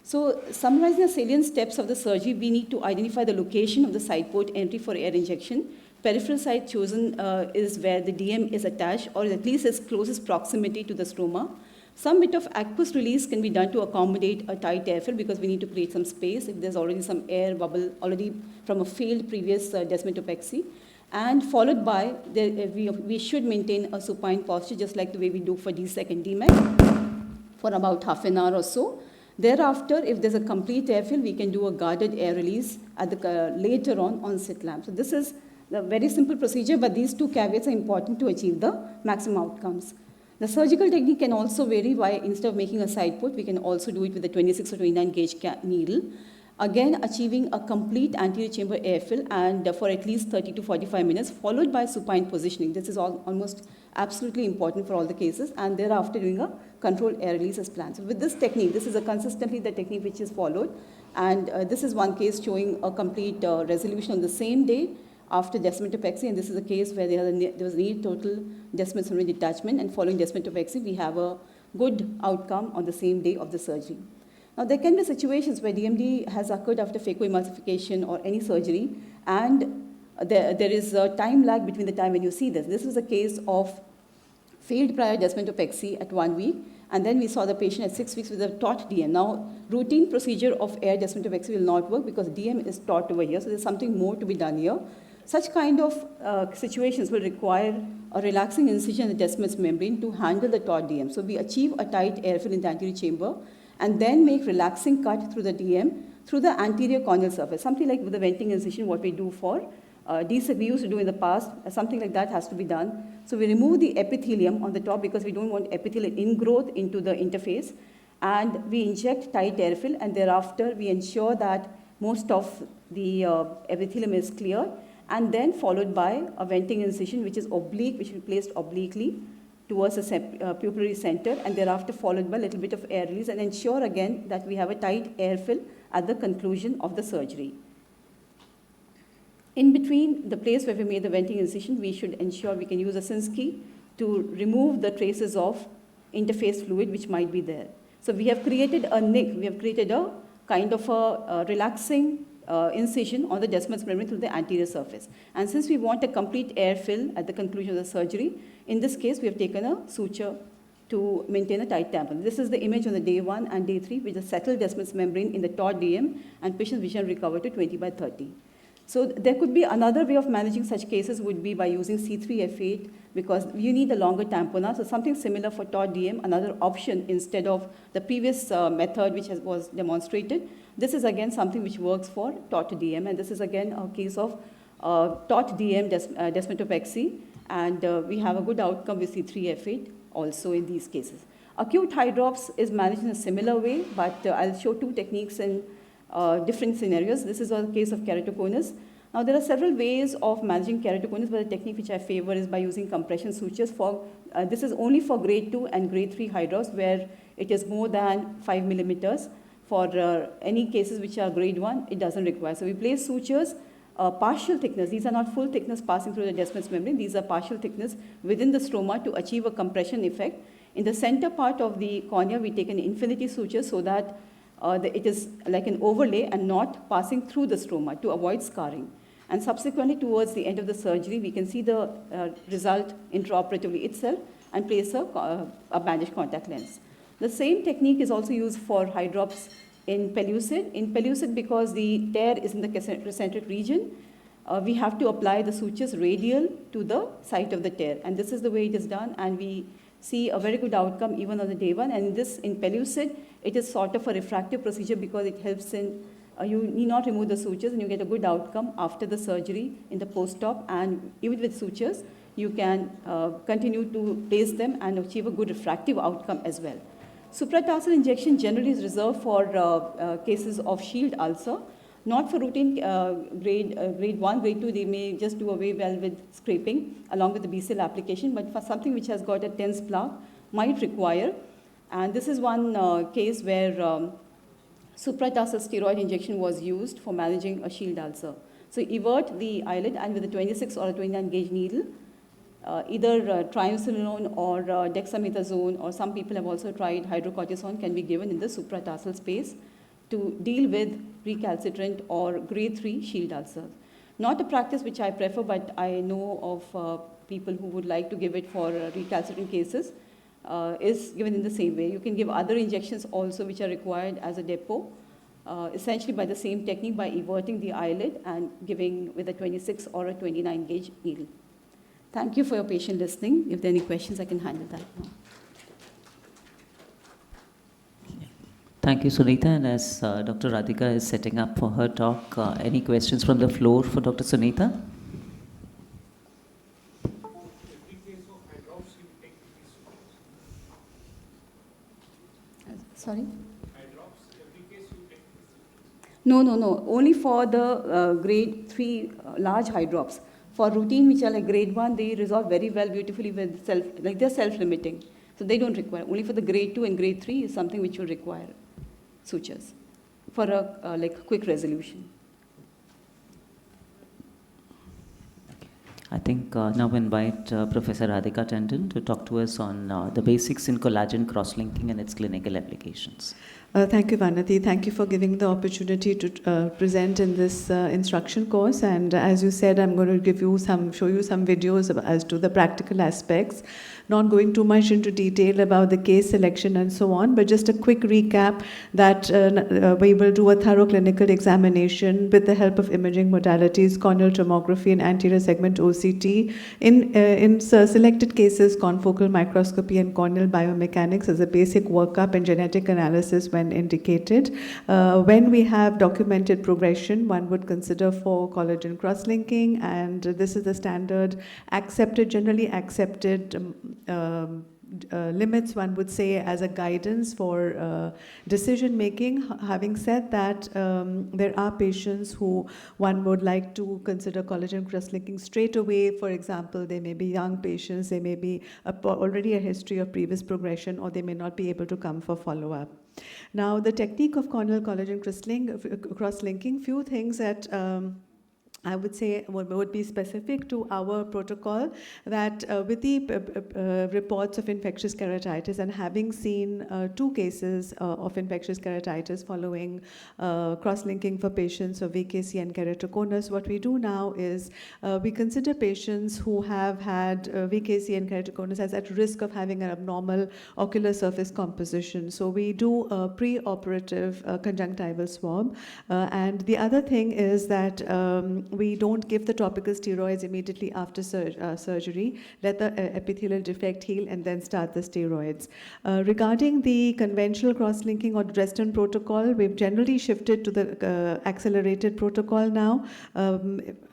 So summarizing the salient steps of the surgery, we need to identify the location of the side port entry for air injection. Peripheral side chosen is where the DM is attached, or at least its closest proximity to the stroma. Some bit of aqueous release can be done to accommodate a tight airfill, because we need to create some space if there's already some air bubble already from a failed previous desmetopexy. And followed by, we should maintain a supine posture, just like the way we do for DSEC and DMEC, for about half an hour or so. Thereafter, if there's a complete airfill, we can do a guarded air release later on sit lamp. So this is a very simple procedure, but these 2 caveats are important to achieve the maximum outcomes. The surgical technique can also vary by, instead of making a side port, we can also do it with a 26 or 29 gauge needle. Again, achieving a complete anterior chamber airfill and for at least 30 to 45 minutes, followed by supine positioning. This is almost absolutely important for all the cases, and thereafter doing a controlled air release as planned. So with this technique, this is consistently the technique which is followed, and this is one case showing a complete resolution on the same day after desmetopexy, and this is a case where there was near total descemet membrane detachment, and following desmetopexy, we have a good outcome on the same day of the surgery. Now, there can be situations where DMD has occurred after phacoemulsification or any surgery, and there is a time lag between the time when you see this. This is a case of failed prior desmetopexy at 1 week, and then we saw the patient at 6 weeks with a taut DM. Now, routine procedure of air desmetopexy will not work because DM is taut over here, so there's something more to be done here. Such kind of situations will require a relaxing incision in the Descemet's membrane to handle the taut DM. So we achieve a tight airfill in the anterior chamber and then make relaxing cut through the DM through the anterior corneal surface. Something like with the venting incision, what we do for DSEC we used to do in the past, something like that has to be done. So we remove the epithelium on the top because we don't want epithelial ingrowth into the interface, and we inject tight airfill, and thereafter we ensure that most of the epithelium is clear, and then followed by a venting incision which is oblique, which will be placed obliquely towards the pupillary center, and thereafter followed by a little bit of air release, and ensure again that we have a tight airfill at the conclusion of the surgery. In between the place where we made the venting incision, we should ensure we can use a Sinski to remove the traces of interface fluid which might be there. So we have created a nick, we have created a kind of a relaxing incision on the Descemet's membrane through the anterior surface. And since we want a complete airfill at the conclusion of the surgery, in this case, we have taken a suture to maintain a tight tampon. This is the image on the day 1 and day 3 with the settled Descemet's membrane in the taut DM and patient vision recovered to 20/30. So there could be another way of managing such cases would be by using C3F8 because you need a longer tamponade. So something similar for taut DM, another option instead of the previous method which was demonstrated. This is again something which works for taut DM, and this is again a case of taut DM desmetopexy, and we have a good outcome with C3F8 also in these cases. Acute hydrops is managed in a similar way, but I'll show two techniques in different scenarios. This is a case of keratoconus. Now, there are several ways of managing keratoconus, but the technique which I favor is by using compression sutures. This is only for grade 2 and grade 3 hydrops where it is more than 5 millimeters. For any cases which are grade 1, it doesn't require. So we place sutures, partial thickness. These are not full thickness passing through the Descemet's membrane. These are partial thickness within the stroma to achieve a compression effect. In the center part of the cornea, we take an infinity suture so that it is like an overlay and not passing through the stroma to avoid scarring. And subsequently, towards the end of the surgery, we can see the result intraoperatively itself and place a bandaged contact lens. The same technique is also used for hydrops in pellucid. In pellucid, because the tear is in the concentric region, we have to apply the sutures radial to the site of the tear. And this is the way it is done, and we see a very good outcome even on the day 1. And this, in pellucid, it is sort of a refractive procedure because it helps in, you need not remove the sutures and you get a good outcome after the surgery in the post-op. And even with sutures, you can continue to place them and achieve a good refractive outcome as well. Supratarsal injection generally is reserved for cases of shield ulcer, not for routine grade 1, grade 2, they may just do away well with scraping along with the BCL application, but for something which has got a tense plaque might require. And this is one case where supratarsal steroid injection was used for managing a shield ulcer. So evert the eyelid and with a 26 or a 29 gauge needle, either triamcinolone or dexamethasone, or some people have also tried hydrocortisone, can be given in the supratarsal space to deal with recalcitrant or grade 3 shield ulcers. Not a practice which I prefer, but I know of people who would like to give it for recalcitrant cases, is given in the same way. You can give other injections also which are required as a depot, essentially by the same technique, by everting the eyelid and giving with a 26 or a 29 gauge needle. Thank you for your patient listening. If there are any questions, I can handle that now. Thank you, Sunita. And as Dr. Radhika is setting up for her talk, any questions from the floor for Dr. Sunita? Sorry? No. Only for the grade 3 large hydrops. For routine, which are like grade 1, they resolve very well, beautifully with they're self-limiting. So they don't require. Only for the grade 2 and grade 3 is something which will require sutures for a quick resolution. I think now we invite Professor Radhika Tandon to talk to us on the basics in collagen cross-linking and its clinical applications. Thank you, Vanati. Thank you for giving the opportunity to present in this instruction course. And as you said, I'm going to show you some videos as to the practical aspects. Not going too much into detail about the case selection and so on, but just a quick recap that we will do a thorough clinical examination with the help of imaging modalities, corneal tomography and anterior segment OCT. In selected cases, confocal microscopy and corneal biomechanics as a basic workup and genetic analysis when indicated. When we have documented progression, one would consider for collagen cross-linking, and this is the standard generally accepted limits, one would say, as a guidance for decision making. Having said that, there are patients who one would like to consider collagen cross-linking straight away. For example, they may be young patients, they may be already a history of previous progression, or they may not be able to come for follow-up. Now, the technique of corneal collagen cross-linking, few things that I would say would be specific to our protocol that with the reports of infectious keratitis and having seen 2 cases of infectious keratitis following cross-linking for patients of VKC and keratoconus, what we do now is we consider patients who have had VKC and keratoconus as at risk of having an abnormal ocular surface composition. So we do a pre-operative conjunctival swab. And the other thing is that we don't give the topical steroids immediately after surgery. Let the epithelial defect heal and then start the steroids. Regarding the conventional cross-linking or Dresden protocol, we've generally shifted to the accelerated protocol now.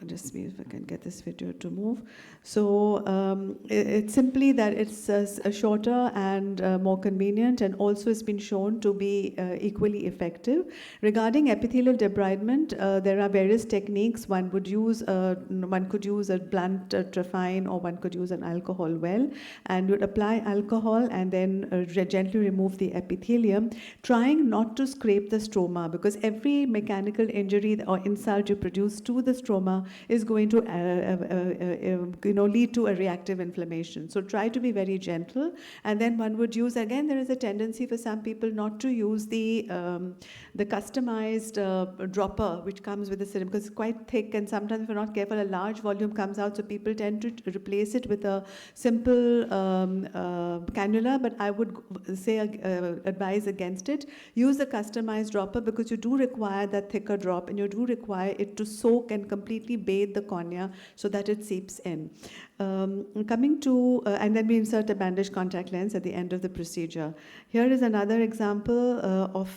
Just see if I can get this video to move. So it's simply that it's a shorter and more convenient, and also it's been shown to be equally effective. Regarding epithelial debridement, there are various techniques. One could use a blunt trephine, or one could use an alcohol well, and would apply alcohol and then gently remove the epithelium, trying not to scrape the stroma, because every mechanical injury or insult you produce to the stroma is going to lead to a reactive inflammation. So try to be very gentle, and then one would use, again, there is a tendency for some people not to use the customized dropper which comes with the serum, because it's quite thick, and sometimes if you're not careful, a large volume comes out, so people tend to replace it with a simple cannula, but I would say advise against it. Use the customized dropper, because you do require that thicker drop, and you do require it to soak and completely bathe the cornea so that it seeps in. Coming to, and then we insert a bandage contact lens at the end of the procedure. Here is another example of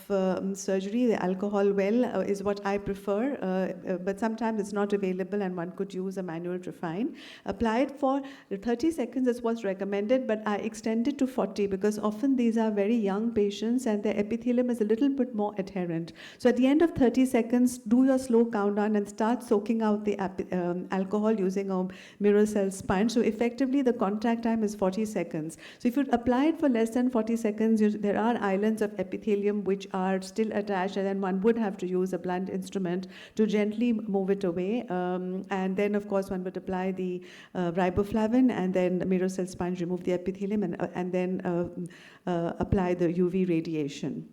surgery. The alcohol well is what I prefer, but sometimes it's not available and one could use a manual trephine. Apply it for 30 seconds is what's recommended, but I extend it to 40 because often these are very young patients and their epithelium is a little bit more adherent. So at the end of 30 seconds, do your slow countdown and start soaking out the alcohol using a mirror cell sponge. So effectively the contact time is 40 seconds. So if you apply it for less than 40 seconds, there are islands of epithelium which are still attached, and then one would have to use a blunt instrument to gently move it away. And then of course one would apply the riboflavin and then the mirror cell sponge, remove the epithelium, and then apply the UV radiation.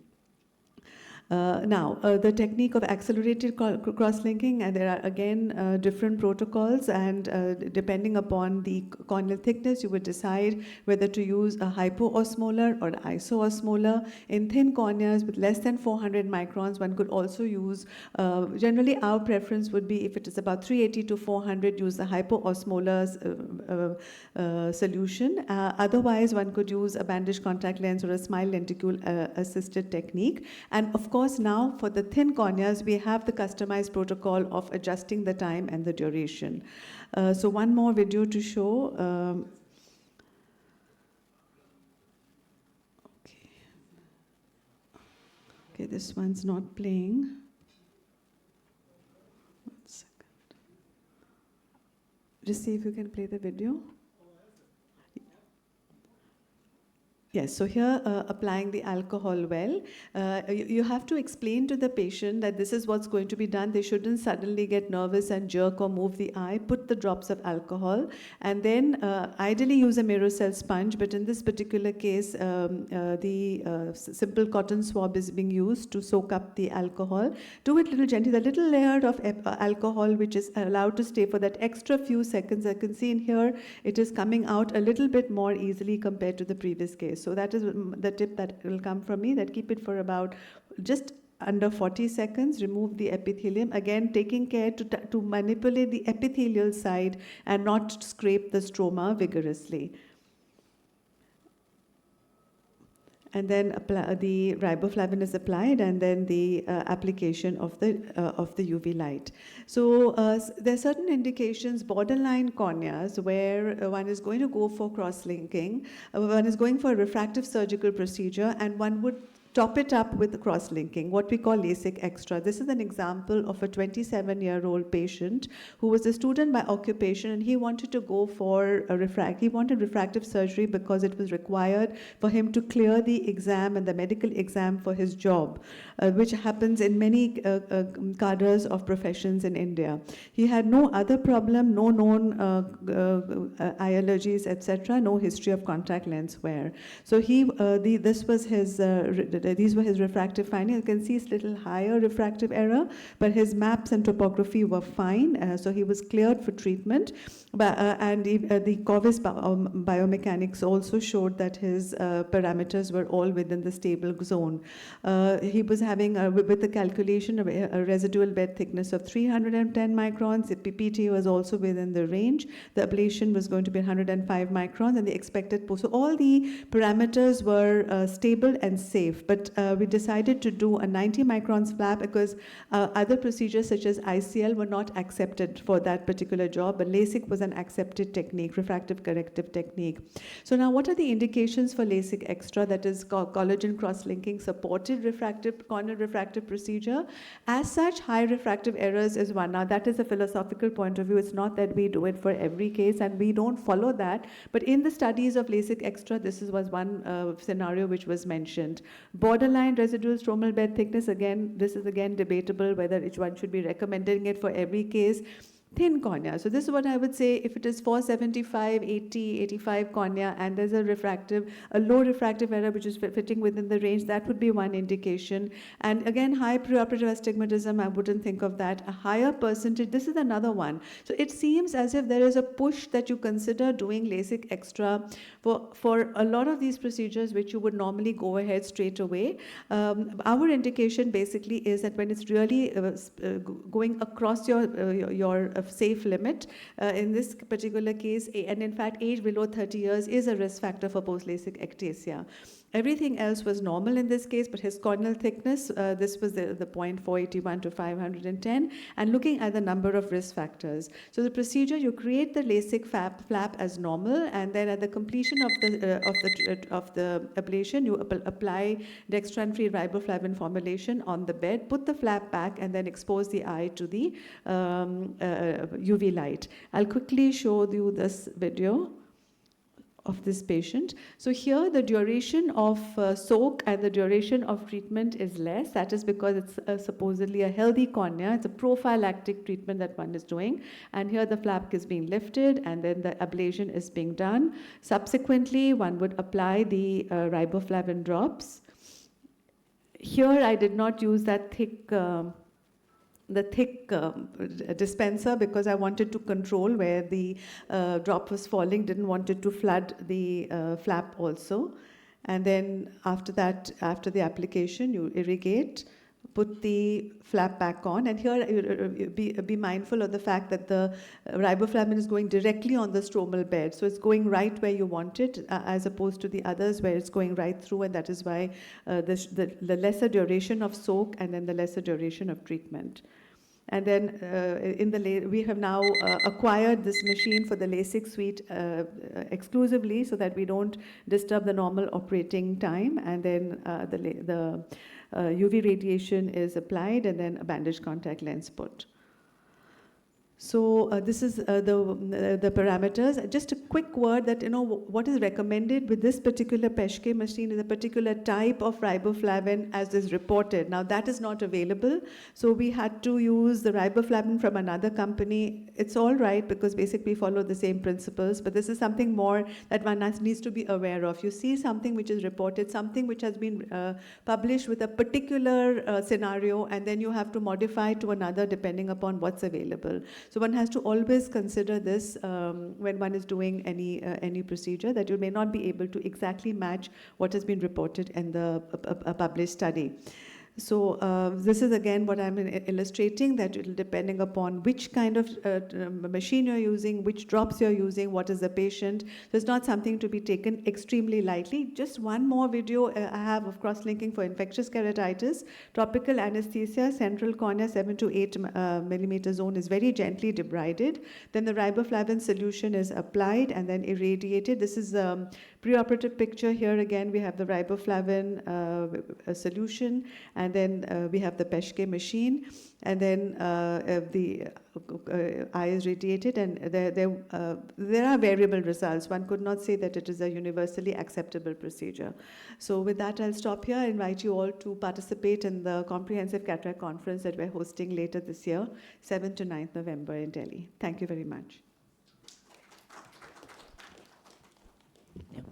Now, the technique of accelerated cross-linking, and there are again different protocols, and depending upon the corneal thickness, you would decide whether to use a hypoosmolar or isoosmolar. In thin corneas with less than 400 microns, one could also use, generally our preference would be if it is about 380 to 400, use the hypoosmolar solution. Otherwise, one could use a bandage contact lens or a smile lenticule assisted technique. And of course, now for the thin corneas, we have the customized protocol of adjusting the time and the duration. So one more video to show. Okay, this one's not playing. 1 second. Just see if you can play the video. Yes, so here applying the alcohol well, you have to explain to the patient that this is what's going to be done. They shouldn't suddenly get nervous and jerk or move the eye. Put the drops of alcohol and then ideally use a mirror cell sponge, but in this particular case, the simple cotton swab is being used to soak up the alcohol. Do it little gently, the little layer of alcohol which is allowed to stay for that extra few seconds. I can see in here, it is coming out a little bit more easily compared to the previous case. So that is the tip that will come from me, that keep it for about just under 40 seconds, remove the epithelium, again taking care to manipulate the epithelial side and not scrape the stroma vigorously. And then the riboflavin is applied, and then the application of the UV light. So there are certain indications, borderline corneas, where one is going to go for cross-linking, one is going for a refractive surgical procedure, and one would top it up with cross-linking, what we call LASIK extra. This is an example of a 27-year-old patient who was a student by occupation, and he wanted to go for he wanted refractive surgery because it was required for him to clear the exam and the medical exam for his job, which happens in many cadres of professions in India. He had no other problem, no known eye allergies, etc., no history of contact lens wear. So these were his refractive findings. You can see it's little higher refractive error, but his maps and topography were fine, so he was cleared for treatment. And the Corvis biomechanics also showed that his parameters were all within the stable zone. He was having, with the calculation of a residual bed thickness of 310 microns, the PPT was also within the range. The ablation was going to be 105 microns, and the expected post. So all the parameters were stable and safe, but we decided to do a 90 microns flap because other procedures such as ICL were not accepted for that particular job, but LASIK was an accepted technique, refractive corrective technique. So now what are the indications for LASIK extra, that is collagen cross-linking supported corneal refractive procedure? As such, high refractive errors is one. Now that is a philosophical point of view. It's not that we do it for every case, and we don't follow that, but in the studies of LASIK extra, this was one scenario which was mentioned. Borderline residual stromal bed thickness, again, this is again debatable whether one should be recommending it for every case. Thin cornea. So this is what I would say, if it is 475, 80, 85 cornea, and there's a low refractive error which is fitting within the range, that would be one indication. And again, high preoperative astigmatism, I wouldn't think of that. A higher percentage, this is another one. So it seems as if there is a push that you consider doing LASIK extra for a lot of these procedures which you would normally go ahead straight away. Our indication basically is that when it's really going across your safe limit, in this particular case, and in fact age below 30 years is a risk factor for post-LASIK ectasia. Everything else was normal in this case, but his corneal thickness, this was the point 481 to 510, and looking at the number of risk factors. So the procedure, you create the LASIK flap as normal, and then at the completion of the ablation, you apply dextran-free riboflavin formulation on the bed, put the flap back, and then expose the eye to the UV light. I'll quickly show you this video of this patient. So here the duration of soak and the duration of treatment is less. That is because it's supposedly a healthy cornea. It's a prophylactic treatment that one is doing. And here the flap is being lifted and then the ablation is being done. Subsequently, one would apply the riboflavin drops. Here I did not use that thick dispenser because I wanted to control where the drop was falling, didn't want it to flood the flap also. And then after that, after the application, you irrigate, put the flap back on, and here be mindful of the fact that the riboflavin is going directly on the stromal bed, so it's going right where you want it, as opposed to the others where it's going right through, and that is why the lesser duration of soak and then the lesser duration of treatment. And then we have now acquired this machine for the LASIK suite exclusively so that we don't disturb the normal operating time. And then the UV radiation is applied and then a bandage contact lens put. So this is the parameters. Just a quick word that, what is recommended with this particular Peshke machine is a particular type of riboflavin as is reported. Now that is not available. So we had to use the riboflavin from another company. It's all right because basically follow the same principles, but this is something more that one needs to be aware of. You see something which is reported, something which has been published with a particular scenario, and then you have to modify to another depending upon what's available. So one has to always consider this when one is doing any procedure, that you may not be able to exactly match what has been reported in the published study. So this is again what I'm illustrating, that it will depending upon which kind of machine you're using, which drops you're using, what is the patient. So it's not something to be taken extremely lightly. Just one more video I have of cross-linking for infectious keratitis. Topical anesthesia, central cornea 7 to 8 millimeter zone is very gently debrided. Then the riboflavin solution is applied and then irradiated. This is Preoperative picture here again, we have the riboflavin solution, and then we have the Peschke machine, and then the eye is radiated, and there are variable results. One could not say that it is a universally acceptable procedure. So with that, I'll stop here. I invite you all to participate in the Comprehensive Cataract Conference that we're hosting later this year, 7th to 9th November in Delhi. Thank you very much. Yep.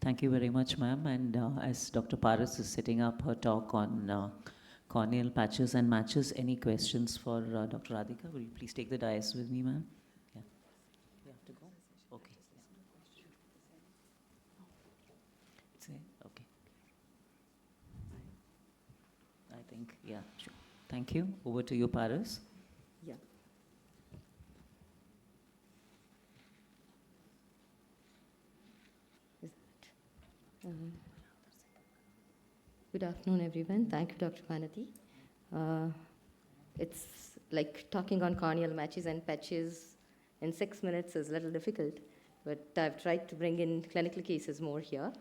Thank you very much, ma'am. And as Dr. Paras is setting up her talk on corneal patches and matches, any questions for Dr. Radhika? Will you please take the dais with me, ma'am? Yeah. You have to go? Okay. Okay. I think, yeah, sure. Thank you. Over to you, Paras. Yeah. Good afternoon, everyone. Thank you, Dr. Vanati. It's like talking on corneal matches and patches in 6 minutes is a little difficult, but I've tried to bring in clinical cases more here.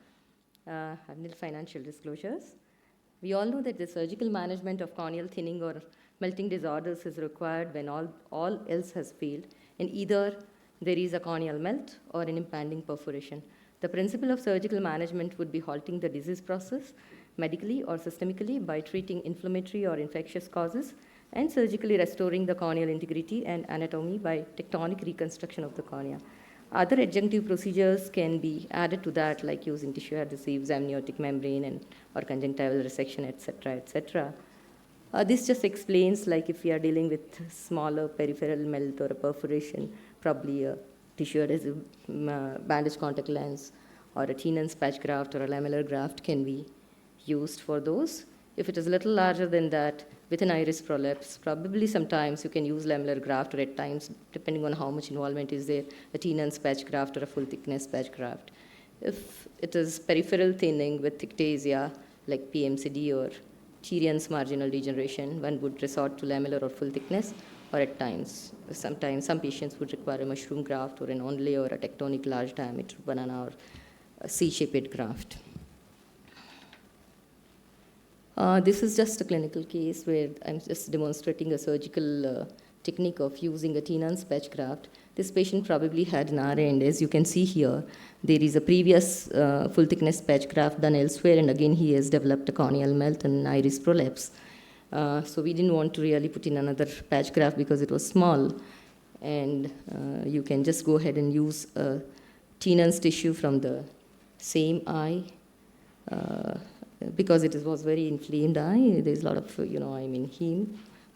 I've nil financial disclosures. We all know that the surgical management of corneal thinning or melting disorders is required when all else has failed, and either there is a corneal melt or an impending perforation. The principle of surgical management would be halting the disease process medically or systemically by treating inflammatory or infectious causes and surgically restoring the corneal integrity and anatomy by tectonic reconstruction of the cornea. Other adjunctive procedures can be added to that, like using tissue adhesives, amniotic membrane, or conjunctival resection, etc., etc. This just explains, like, if we are dealing with smaller peripheral melt or a perforation, probably a tissue adhesive bandage contact lens or a Tenon's patch graft or a lamellar graft can be used for those. If it is a little larger than that, with an iris prolapse, probably sometimes you can use lamellar graft, or at times, depending on how much involvement is there, a Tenon's patch graft or a full thickness patch graft. If it is peripheral thinning with ectasia, like PMCD or Tyrion's marginal degeneration, one would resort to lamellar or full thickness, or at times, sometimes some patients would require a mushroom graft or an onlay or a tectonic large diameter banana or a C-shaped graft. This is just a clinical case where I'm just demonstrating a surgical technique of using a Tenon's patch graft. This patient probably had an RA, and as you can see here, there is a previous full thickness patch graft done elsewhere, and again he has developed a corneal melt and iris prolapse. So we didn't want to really put in another patch graft because it was small, and you can just go ahead and use Tenon's tissue from the same eye. Because it was very inflamed eye, there's a lot of, heme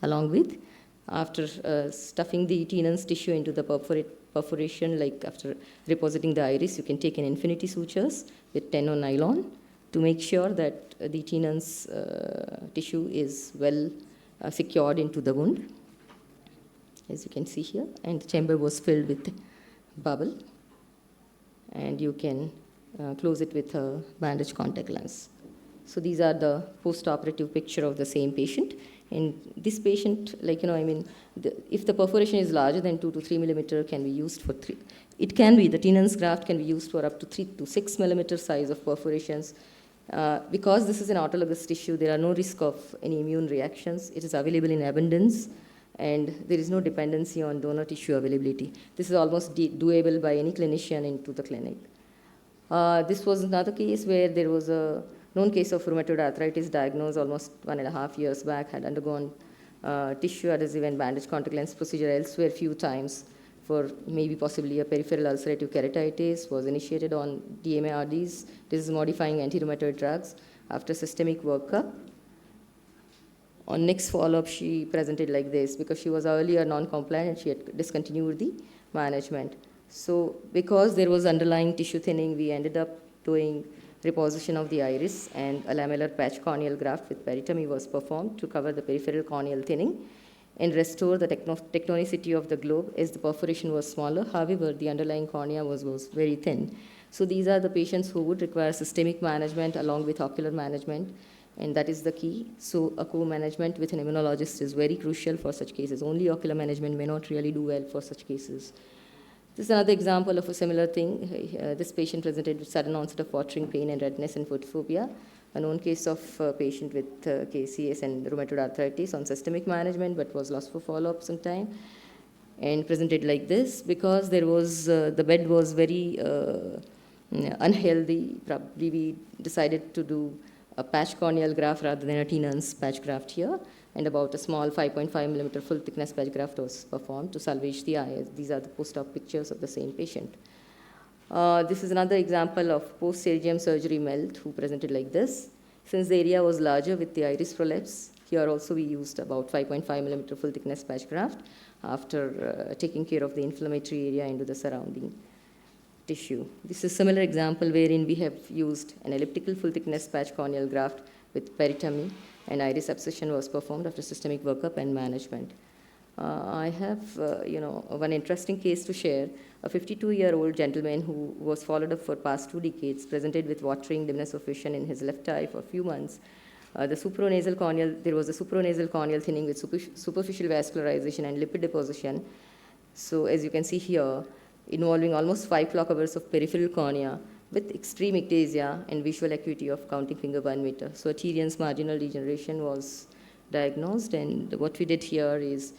along with. After stuffing the Tenon's tissue into the perforation, like after repositing the iris, you can take an infinity sutures with 10 nylon to make sure that the Tenon's tissue is well secured into the wound, as you can see here. And the chamber was filled with bubble. And you can close it with a bandage contact lens. So these are the post-operative picture of the same patient. And this patient, if the perforation is larger than 2 to 3 millimeter, can be used for the Tenon's graft can be used for up to 3 to 6 millimeter size of perforations. Because this is an autologous tissue, there are no risk of any immune reactions. It is available in abundance, and there is no dependency on donor tissue availability. This is almost doable by any clinician into the clinic. This was another case where there was a known case of rheumatoid arthritis diagnosed almost 1.5 years back, had undergone tissue adhesive and bandage contact lens procedure elsewhere a few times for maybe possibly a peripheral ulcerative keratitis, was initiated on DMARDs, disease-modifying anti-rheumatoid drugs. After systemic workup, on next follow-up, she presented like this because she was earlier non-compliant and she had discontinued the management. So because there was underlying tissue thinning, we ended up doing reposition of the iris, and a lamellar patch corneal graft with peritomy was performed to cover the peripheral corneal thinning and restore the tectonicity of the globe as the perforation was smaller. However, the underlying cornea was very thin. So these are the patients who would require systemic management along with ocular management, and that is the key. So a co-management with an immunologist is very crucial for such cases. Only ocular management may not really do well for such cases. This is another example of a similar thing. This patient presented with sudden onset of watering pain and redness and photophobia, a known case of a patient with KCS and rheumatoid arthritis on systemic management, but was lost for follow-up sometime, and presented like this because there was the bed was very unhealthy. Probably we decided to do a patch corneal graft rather than a Tenon's patch graft here, and about a small 5.5 millimeter full thickness patch graft was performed to salvage the eye. These are the post-op pictures of the same patient. This is another example of post-pterygium surgery melt who presented like this. Since the area was larger with the iris prolapse, here also we used about 5.5 millimeter full thickness patch graft after taking care of the inflammatory area into the surrounding tissue. This is a similar example wherein we have used an elliptical full thickness patch corneal graft with peritomy, and iris abscission was performed after systemic workup and management. I have one interesting case to share. A 52-year-old gentleman who was followed up for past 2 decades presented with watering, dimness of vision in his left eye for a few months. There was a supranasal corneal thinning with superficial vascularization and lipid deposition. So as you can see here, involving almost 5 clock hours of peripheral cornea with extreme ectasia and visual acuity of counting finger 1 meter. So Aterian's marginal degeneration was diagnosed, and what we did here is,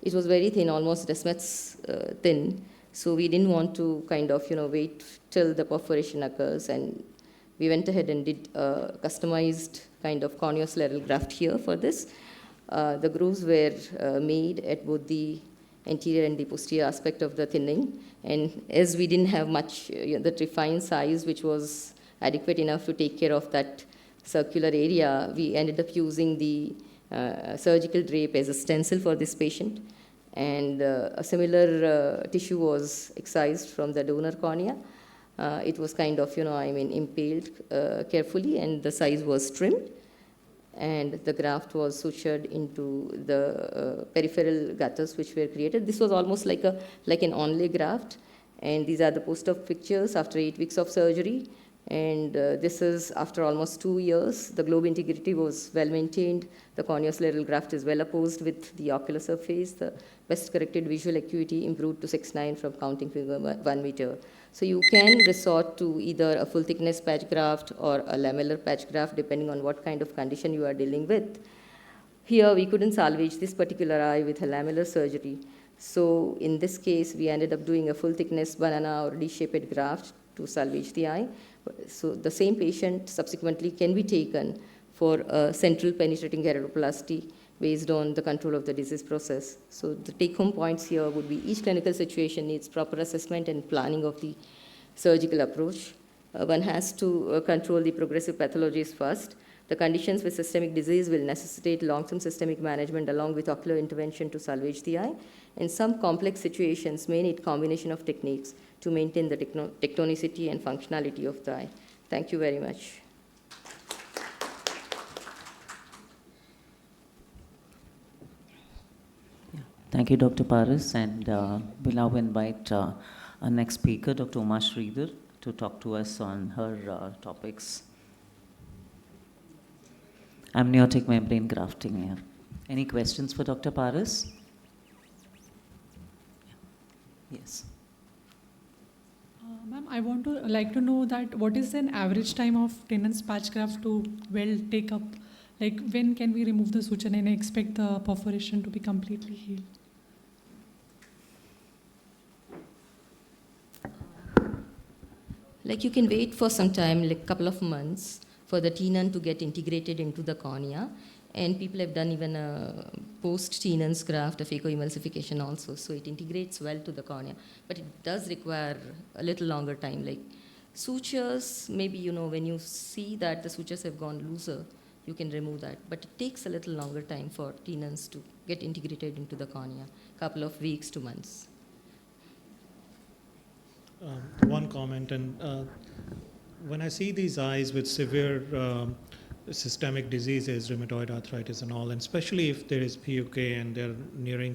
it was very thin, almost Desmet's thin. So we didn't want to kind of wait till the perforation occurs, and we went ahead and did a customized kind of corneoscleral graft here for this. The grooves were made at both the anterior and the posterior aspect of the thinning, and as we didn't have much the refined size which was adequate enough to take care of that circular area, we ended up using the surgical drape as a stencil for this patient, and a similar tissue was excised from the donor cornea. It was kind of impaled carefully, and the size was trimmed, and the graft was sutured into the peripheral gutters which were created. This was almost like an onlay graft, and these are the post-op pictures after 8 weeks of surgery. And this is after almost 2 years. The globe integrity was well maintained. The corneoscleral graft is well opposed with the ocular surface. The best corrected visual acuity improved to 6.9 from counting finger 1 meter. So you can resort to either a full thickness patch graft or a lamellar patch graft depending on what kind of condition you are dealing with. Here we couldn't salvage this particular eye with a lamellar surgery. So in this case, we ended up doing a full thickness banana or D-shaped graft to salvage the eye. So the same patient subsequently can be taken for a central penetrating keratoplasty based on the control of the disease process. So the take-home points here would be each clinical situation needs proper assessment and planning of the surgical approach. One has to control the progressive pathologies first. The conditions with systemic disease will necessitate long-term systemic management along with ocular intervention to salvage the eye. And some complex situations may need combination of techniques to maintain the tectonicity and functionality of the eye. Thank you very much. Thank you, Dr. Paris, and we'll now invite our next speaker, Dr. Uma Sridhar, to talk to us on her topics. Amniotic membrane grafting here. Any questions for Dr. Paris? Yes. Ma'am, I want to like to know that what is an average time of Tenon's patch graft to well take up? Like when can we remove the suture and expect the perforation to be completely healed? Like you can wait for some time, like a couple of months, for the tenon to get integrated into the cornea. And people have done even a post-Tenon's graft, a phacoemulsification also. So it integrates well to the cornea. But it does require a little longer time. Like sutures, maybe, when you see that the sutures have gone looser, you can remove that. But it takes a little longer time for tenons to get integrated into the cornea, couple of weeks to months. One comment, and when I see these eyes with severe systemic diseases, rheumatoid arthritis and all, and especially if there is PUK and they're nearing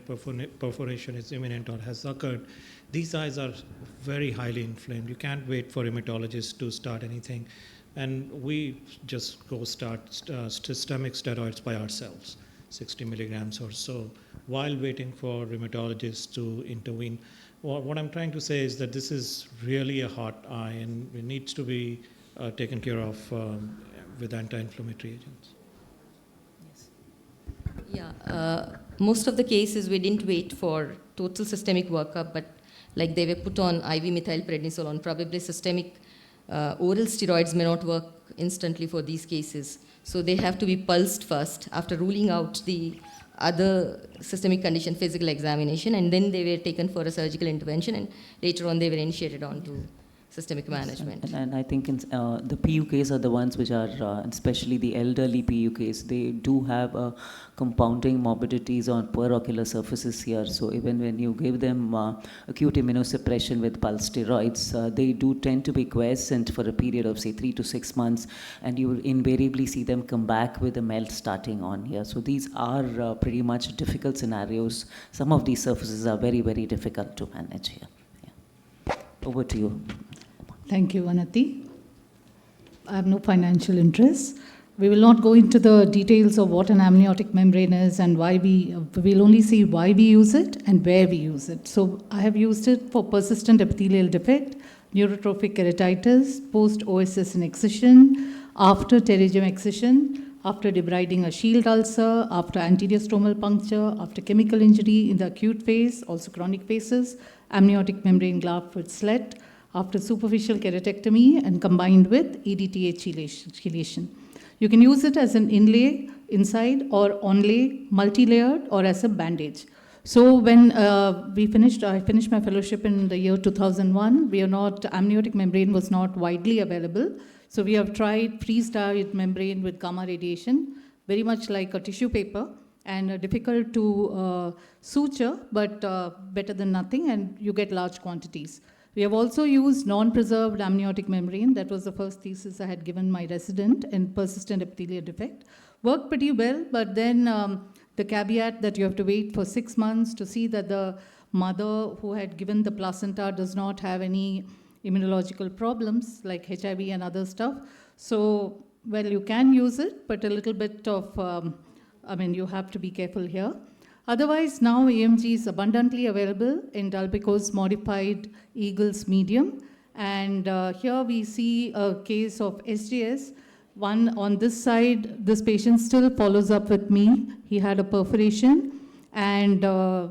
perforation is imminent or has occurred, these eyes are very highly inflamed. You can't wait for rheumatologists to start anything. And we just go start systemic steroids by ourselves, 60 milligrams or so, while waiting for rheumatologists to intervene. what I'm trying to say is that this is really a hot eye, and it needs to be taken care of with anti-inflammatory agents. Yeah, most of the cases we didn't wait for total systemic workup, but like they were put on IV methylprednisolone. Probably systemic oral steroids may not work instantly for these cases. So they have to be pulsed first after ruling out the other systemic condition, physical examination, and then they were taken for a surgical intervention, and later on they were initiated on to systemic management. And I think the PUKs are the ones which are, especially the elderly PUKs, they do have compounding morbidities on poor ocular surfaces here. So even when you give them acute immunosuppression with pulse steroids, they do tend to be quiescent for a period of say 3 to 6 months, and you will invariably see them come back with a melt starting on here. So these are pretty much difficult scenarios. Some of these surfaces are very, very difficult to manage here. Yeah. Over to you. Thank you, Vanati. I have no financial interest. We will not go into the details of what an amniotic membrane is and why we'll only see why we use it and where we use it. So I have used it for persistent epithelial defect, neurotrophic keratitis, post-OSSN excision, after pterygium excision, after debriding a shield ulcer, after anterior stromal puncture, after chemical injury in the acute phase, also chronic phases, amniotic membrane graft with slit, after superficial keratectomy and combined with EDTA chelation. You can use it as an inlay inside or onlay, multi-layered, or as a bandage. So when I finished my fellowship in the year 2001, amniotic membrane was not widely available. So we have tried freeze-dried membrane with gamma radiation, very much like a tissue paper, and difficult to suture, but better than nothing, and you get large quantities. We have also used non-preserved amniotic membrane. That was the first thesis I had given my resident in persistent epithelial defect. Worked pretty well, but then the caveat that you have to wait for 6 months to see that the mother who had given the placenta does not have any immunological problems like HIV and other stuff. So, well, you can use it, but a little bit of, you have to be careful here. Otherwise, now AMG is abundantly available in Dalbecko's modified Eagles medium. And here we see a case of SJS. One on this side, this patient still follows up with me. He had a perforation, and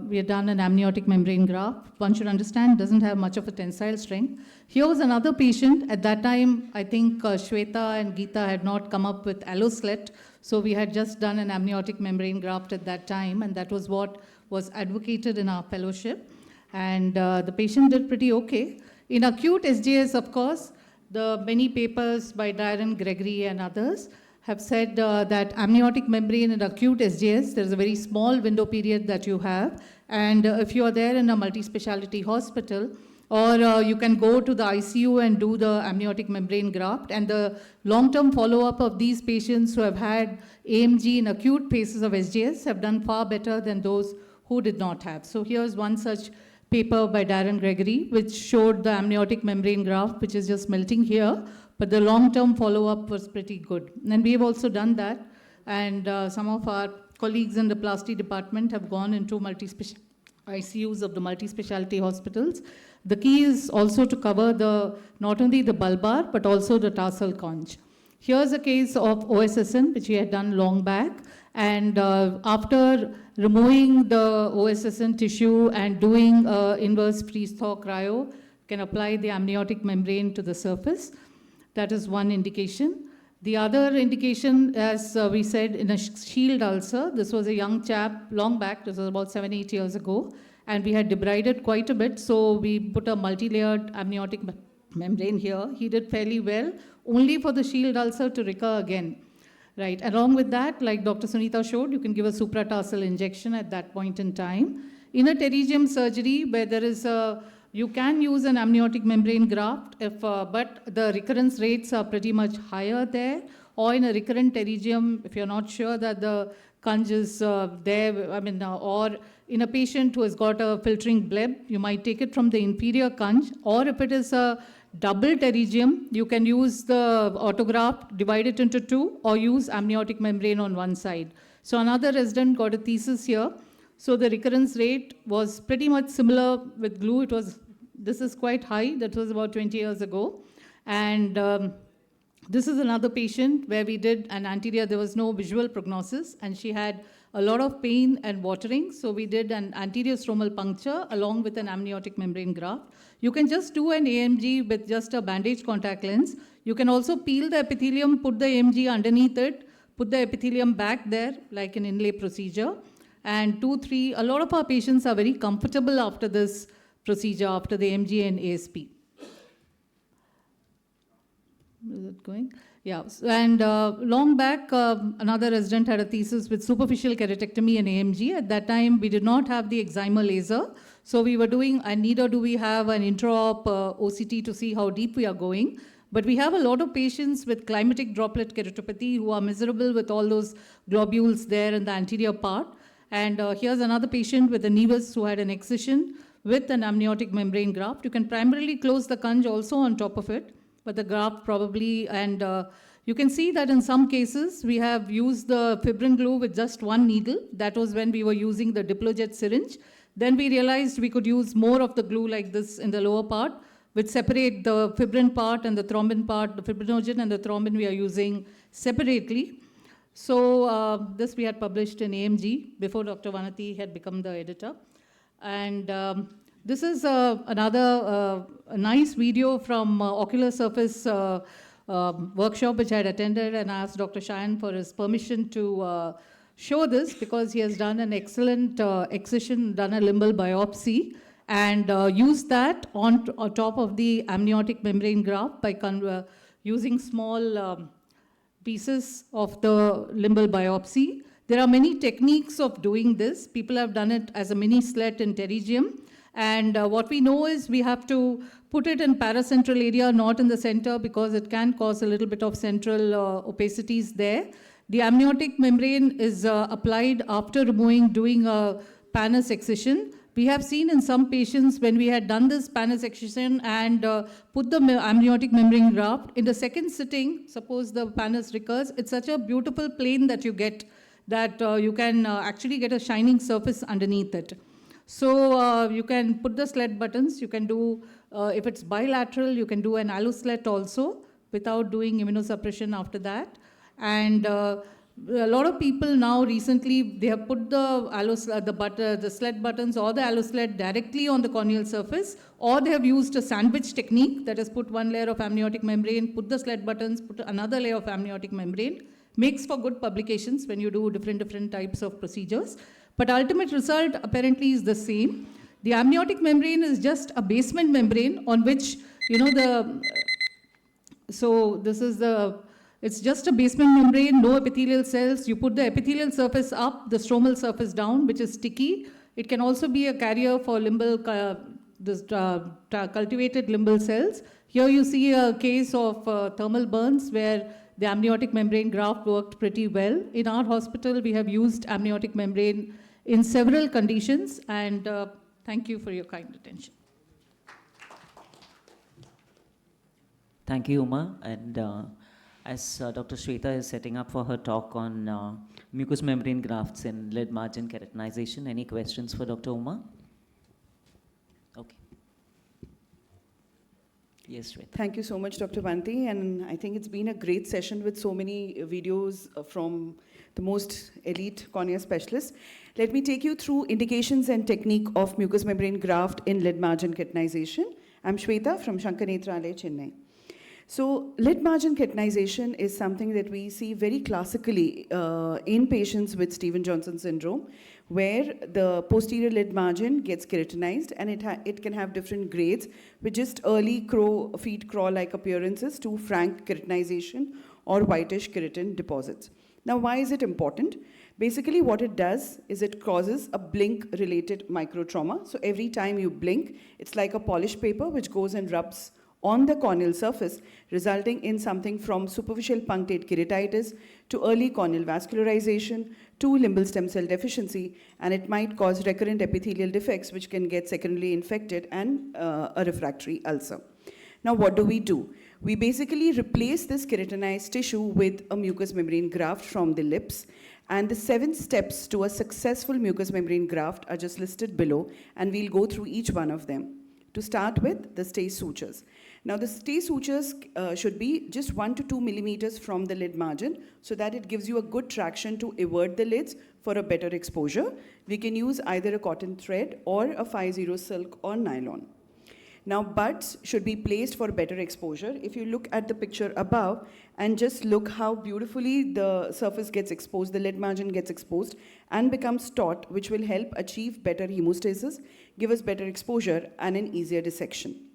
we had done an amniotic membrane graft. One should understand, doesn't have much of a tensile strength. Here was another patient. At that time, I think Shweta and Geeta had not come up with AIOS0225-IC286-Power. So we had just done an amniotic membrane graft at that time, and that was what was advocated in our fellowship. And the patient did pretty okay. In acute SJS, of course, the many papers by Darren, Gregory, and others have said that amniotic membrane in acute SJS, there's a very small window period that you have. And if you are there in a multi-specialty hospital, or you can go to the ICU and do the amniotic membrane graft, and the long-term follow-up of these patients who have had AMG in acute phases of SJS have done far better than those who did not have. So here's one such paper by Darren Gregory, which showed the amniotic membrane graft, which is just melting here, but the long-term follow-up was pretty good. And we have also done that, and some of our colleagues in the plastic department have gone into ICUs of the multi-specialty hospitals. The key is also to cover not only the bulbar, but also the tarsal conch. Here's a case of OSSN, which we had done long back. And after removing the OSSN tissue and doing inverse freeze-thaw cryo, can apply the amniotic membrane to the surface. That is one indication. The other indication, as we said, in a shield ulcer, this was a young chap, long back, this was about 7-8 years ago, and we had debrided quite a bit, so we put a multi-layered amniotic membrane here. He did fairly well, only for the shield ulcer to recur again. Right. Along with that, like Dr. Sunita showed, you can give a supratarsal injection at that point in time. In a pterygium surgery, where there is you can use an amniotic membrane graft, but the recurrence rates are pretty much higher there. Or in a recurrent pterygium, if you're not sure that the conj is there, or in a patient who has got a filtering bleb, you might take it from the inferior conj, or if it is a double pterygium, you can use the autograft, divide it into 2, or use amniotic membrane on one side. So another resident got a thesis here. So the recurrence rate was pretty much similar with glue. This is quite high. That was about 20 years ago. And this is another patient where we did an anterior. There was no visual prognosis, and she had a lot of pain and watering. So we did an anterior stromal puncture along with an amniotic membrane graft. You can just do an AMG with just a bandage contact lens. You can also peel the epithelium, put the AMG underneath it, put the epithelium back there like an inlay procedure. And a lot of our patients are very comfortable after this procedure, after the AMG and ASP. Is it going? Yeah. And long back, another resident had a thesis with superficial keratectomy and AMG. At that time, we did not have the excimer laser. So we were doing, and neither do we have an intra-op OCT to see how deep we are going. But we have a lot of patients with climatic droplet keratopathy who are miserable with all those globules there in the anterior part. And here's another patient with a nevus who had an excision with an amniotic membrane graft. You can primarily close the conj also on top of it, but the graft probably, and you can see that in some cases we have used the fibrin glue with just one needle. That was when we were using the Diplojet syringe. Then we realized we could use more of the glue like this in the lower part, which separate the fibrin part and the thrombin part. The fibrinogen and the thrombin we are using separately. So this we had published in AMG before Dr. Vanati had become the editor. And this is another nice video from ocular surface workshop which I had attended, and asked Dr. Shayan for his permission to show this because he has done an excellent excision, done a limbal biopsy, and used that on top of the amniotic membrane graft by using small pieces of the limbal biopsy. There are many techniques of doing this. People have done it as a mini slit in pterygium. And what we know is we have to put it in paracentral area, not in the center, because it can cause a little bit of central opacities there. The amniotic membrane is applied after doing a pannus excision. We have seen in some patients when we had done this pannus excision and put the amniotic membrane graft, in the second sitting, suppose the pannus recurs, it's such a beautiful plane that you get that you can actually get a shining surface underneath it. So you can put the slit buttons. You can do, if it's bilateral, you can do an AIOS also without doing immunosuppression after that. And a lot of people now recently, they have put the slit buttons or the AIOS directly on the corneal surface, or they have used a sandwich technique, that is put one layer of amniotic membrane, put the slit buttons, put another layer of amniotic membrane. Makes for good publications when you do different types of procedures. But ultimate result apparently is the same. The amniotic membrane is just a basement membrane on which, so this is it's just a basement membrane, no epithelial cells. You put the epithelial surface up, the stromal surface down, which is sticky. It can also be a carrier for limbal, cultivated limbal cells. Here you see a case of thermal burns where the amniotic membrane graft worked pretty well. In our hospital, we have used amniotic membrane in several conditions, and thank you for your kind attention. Thank you, Uma. And as Dr. Shweta is setting up for her talk on mucous membrane grafts and lead margin keratinization, any questions for Dr. Uma? Okay. Yes, Shweta. Thank you so much, Dr. Vanti. And I think it's been a great session with so many videos from the most elite cornea specialists. Let me take you through indications and technique of mucous membrane graft in lead margin keratinization. I'm Shweta from Shankar Netralaya, Chennai. So lead margin keratinization is something that we see very classically in patients with Stevens-Johnson syndrome, where the posterior lid margin gets keratinized, and it can have different grades with just early feet crawl-like appearances to frank keratinization or whitish keratin deposits. Now, why is it important? Basically, what it does is it causes a blink-related microtrauma. So every time you blink, it's like a polished paper which goes and rubs on the corneal surface, resulting in something from superficial punctate keratitis to early corneal vascularization to limbal stem cell deficiency, and it might cause recurrent epithelial defects which can get secondarily infected and a refractory ulcer. Now, what do? We basically replace this keratinized tissue with a mucous membrane graft from the lips, And the 7 steps to a successful mucous membrane graft are just listed below, and we'll go through each one of them. To start with, the stay sutures. Now, the stay sutures should be just 1 to 2 millimeters from the lid margin so that it gives you a good traction to invert the lids for a better exposure. We can use either a cotton thread or a 5-0 silk or nylon. Now, buds should be placed for better exposure. If you look at the picture above and just look how beautifully the surface gets exposed, the lid margin gets exposed and becomes taut, which will help achieve better hemostasis, give us better exposure and an easier dissection.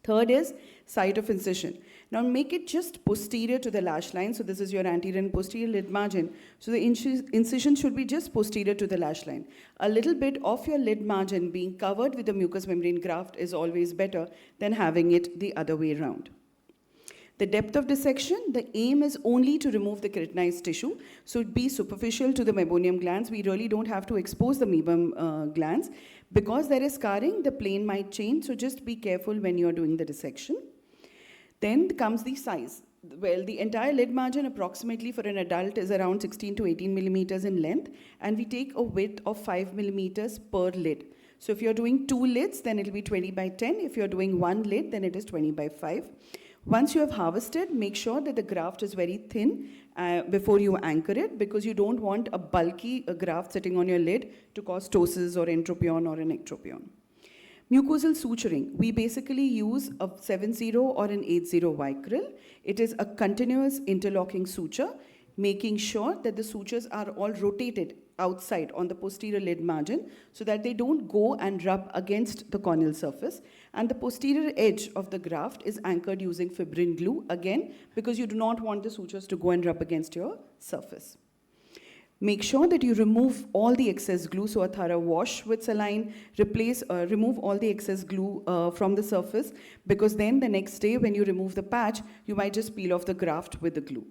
Third is site of incision. Now make it just posterior to the lash line. So this is your anterior and posterior lid margin. So the incision should be just posterior to the lash line. A little bit of your lid margin being covered with the mucous membrane graft is always better than having it the other way around. The depth of dissection, the aim is only to remove the keratinized tissue. So it be superficial to the meibomian glands. We really don't have to expose the meibomian glands. Because there is scarring, the plane might change. So just be careful when you're doing the dissection. Then comes the size. Well, the entire lid margin approximately for an adult is around 16 to 18 millimeters in length, and we take a width of 5 millimeters per lid. So if you're doing 2 lids, then it'll be 20 by 10. If you're doing 1 lid, then it is 20 by 5. Once you have harvested, make sure that the graft is very thin before you anchor it, because you don't want a bulky graft sitting on your lid to cause ptosis or entropion or an ectropion. Mucosal suturing, we basically use a 7-0 or an 8-0 vicryl. It is a continuous interlocking suture, making sure that the sutures are all rotated outside on the posterior lid margin so that they don't go and rub against the corneal surface. And the posterior edge of the graft is anchored using fibrin glue, again, because you do not want the sutures to go and rub against your surface. Make sure that you remove all the excess glue, so a thorough wash with saline, remove all the excess glue from the surface, because then the next day when you remove the patch, you might just peel off the graft with the glue.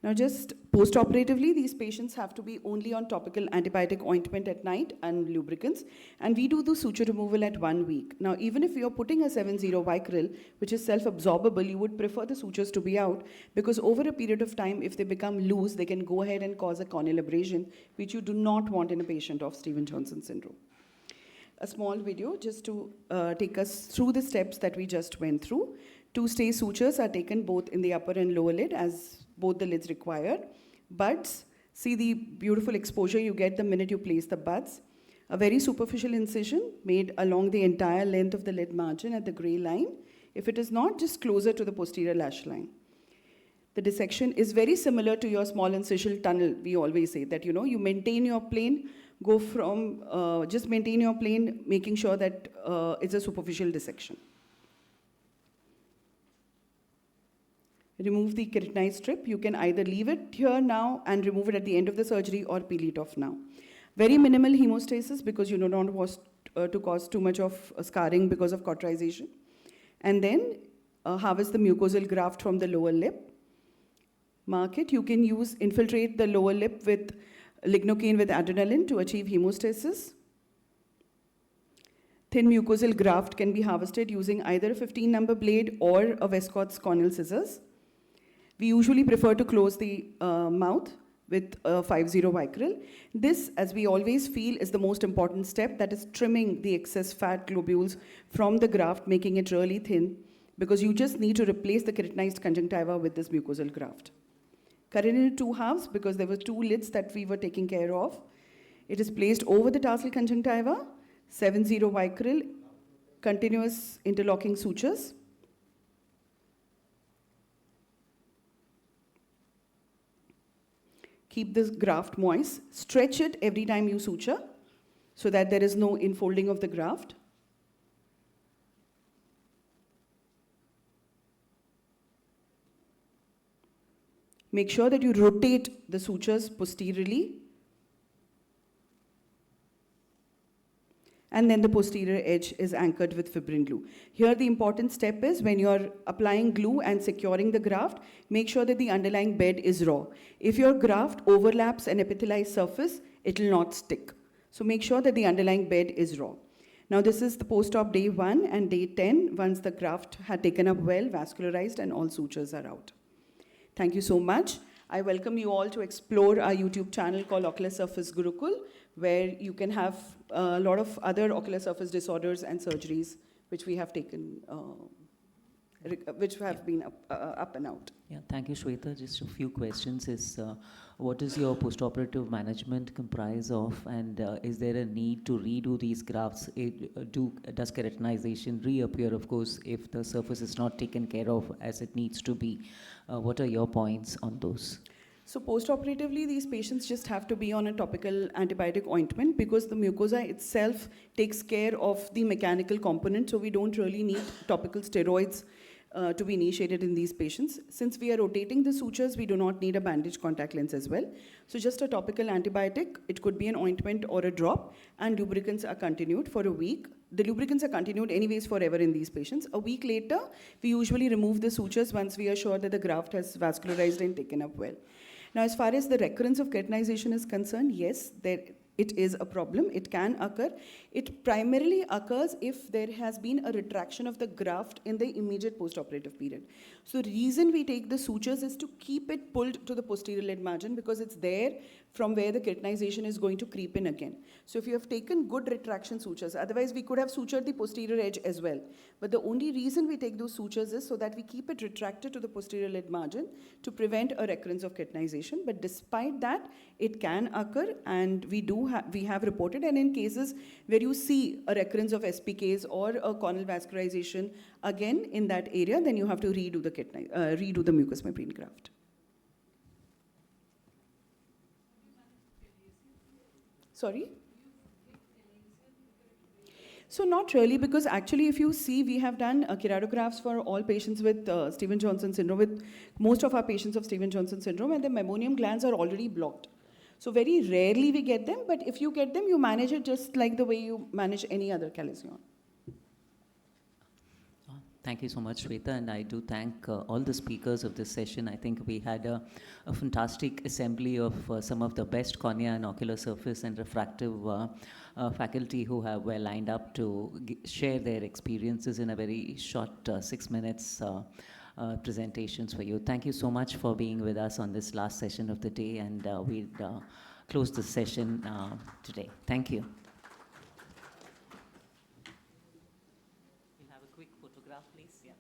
Now just post-operatively, these patients have to be only on topical antibiotic ointment at night and lubricants, and we do the suture removal at 1 week. Now even if you're putting a 7-0 vicryl, which is self-absorbable, you would prefer the sutures to be out, because over a period of time, if they become loose, they can go ahead and cause a corneal abrasion, which you do not want in a patient of Stevens-Johnson syndrome. A small video just to take us through the steps that we just went through. 2 stay sutures are taken both in the upper and lower lid, as both the lids require. Buds, see the beautiful exposure you get the minute you place the buds. A very superficial incision made along the entire length of the lid margin at the gray line. If it is not, just closer to the posterior lash line. The dissection is very similar to your small incisional tunnel. We always say that, you maintain your plane, go from, just maintain your plane, making sure that it's a superficial dissection. Remove the keratinized strip. You can either leave it here now and remove it at the end of the surgery or peel it off now. Very minimal hemostasis, because you do not want to cause too much of scarring because of cauterization. And then harvest the mucosal graft from the lower lip. Mark it. You can infiltrate the lower lip with lignocaine with adrenaline to achieve hemostasis. Thin mucosal graft can be harvested using either a 15-number blade or a Westcott's corneal scissors. We usually prefer to close the mouth with a 5-0 vicryl. This, as we always feel, is the most important step, that is trimming the excess fat globules from the graft, making it really thin, because you just need to replace the keratinized conjunctiva with this mucosal graft. Cut it into 2 halves, because there were 2 lids that we were taking care of. It is placed over the tarsal conjunctiva, 7-0 vicryl, continuous interlocking sutures. Keep this graft moist. Stretch it every time you suture so that there is no infolding of the graft. Make sure that you rotate the sutures posteriorly. And then the posterior edge is anchored with fibrin glue. Here the important step is, when you're applying glue and securing the graft, make sure that the underlying bed is raw. If your graft overlaps an epithelialized surface, it will not stick. So make sure that the underlying bed is raw. Now this is the post-op day 1 and day 10, once the graft had taken up well, vascularized, and all sutures are out. Thank you so much. I welcome you all to explore our YouTube channel called Ocular Surface Gurukul, where you can have a lot of other ocular surface disorders and surgeries which we have taken, which have been up and out. Yeah, thank you, Shweta. Just a few questions is, what is your postoperative management comprise of, and is there a need to redo these grafts? Does keratinization reappear, of course, if the surface is not taken care of as it needs to be? What are your points on those? So postoperatively, these patients just have to be on a topical antibiotic ointment because the mucosa itself takes care of the mechanical component, so we don't really need topical steroids to be initiated in these patients. Since we are rotating the sutures, we do not need a bandage contact lens as well. So just a topical antibiotic, it could be an ointment or a drop, and lubricants are continued for a week. The lubricants are continued anyways forever in these patients. A week later, we usually remove the sutures once we are sure that the graft has vascularized and taken up well. Now, as far as the recurrence of keratinization is concerned, yes, it is a problem. It can occur. It primarily occurs if there has been a retraction of the graft in the immediate postoperative period. So the reason we take the sutures is to keep it pulled to the posterior lid margin because it's there from where the keratinization is going to creep in again. So if you have taken good retraction sutures, otherwise we could have sutured the posterior edge as well. But the only reason we take those sutures is so that we keep it retracted to the posterior lid margin to prevent a recurrence of keratinization. But despite that, it can occur, and we have reported, and in cases where you see a recurrence of SPKs or a corneal vascularization again in that area, then you have to redo the mucous membrane graft. Sorry? So not really, because actually if you see, we have done keratographs for all patients with Stevens-Johnson syndrome, with most of our patients of Stevens-Johnson syndrome, and the meibomian glands are already blocked. So very rarely we get them, but if you get them, you manage it just like the way you manage any other chalcyon. Thank you so much, Shweta, and I do thank all the speakers of this session. I think we had a fantastic assembly of some of the best cornea and ocular surface and refractive faculty who were lined up to share their experiences in a very short 6 minutes presentations for you. Thank you so much for being with us on this last session of the day, and we'll close the session today. Thank you. We'll have a quick photograph, please. Yeah.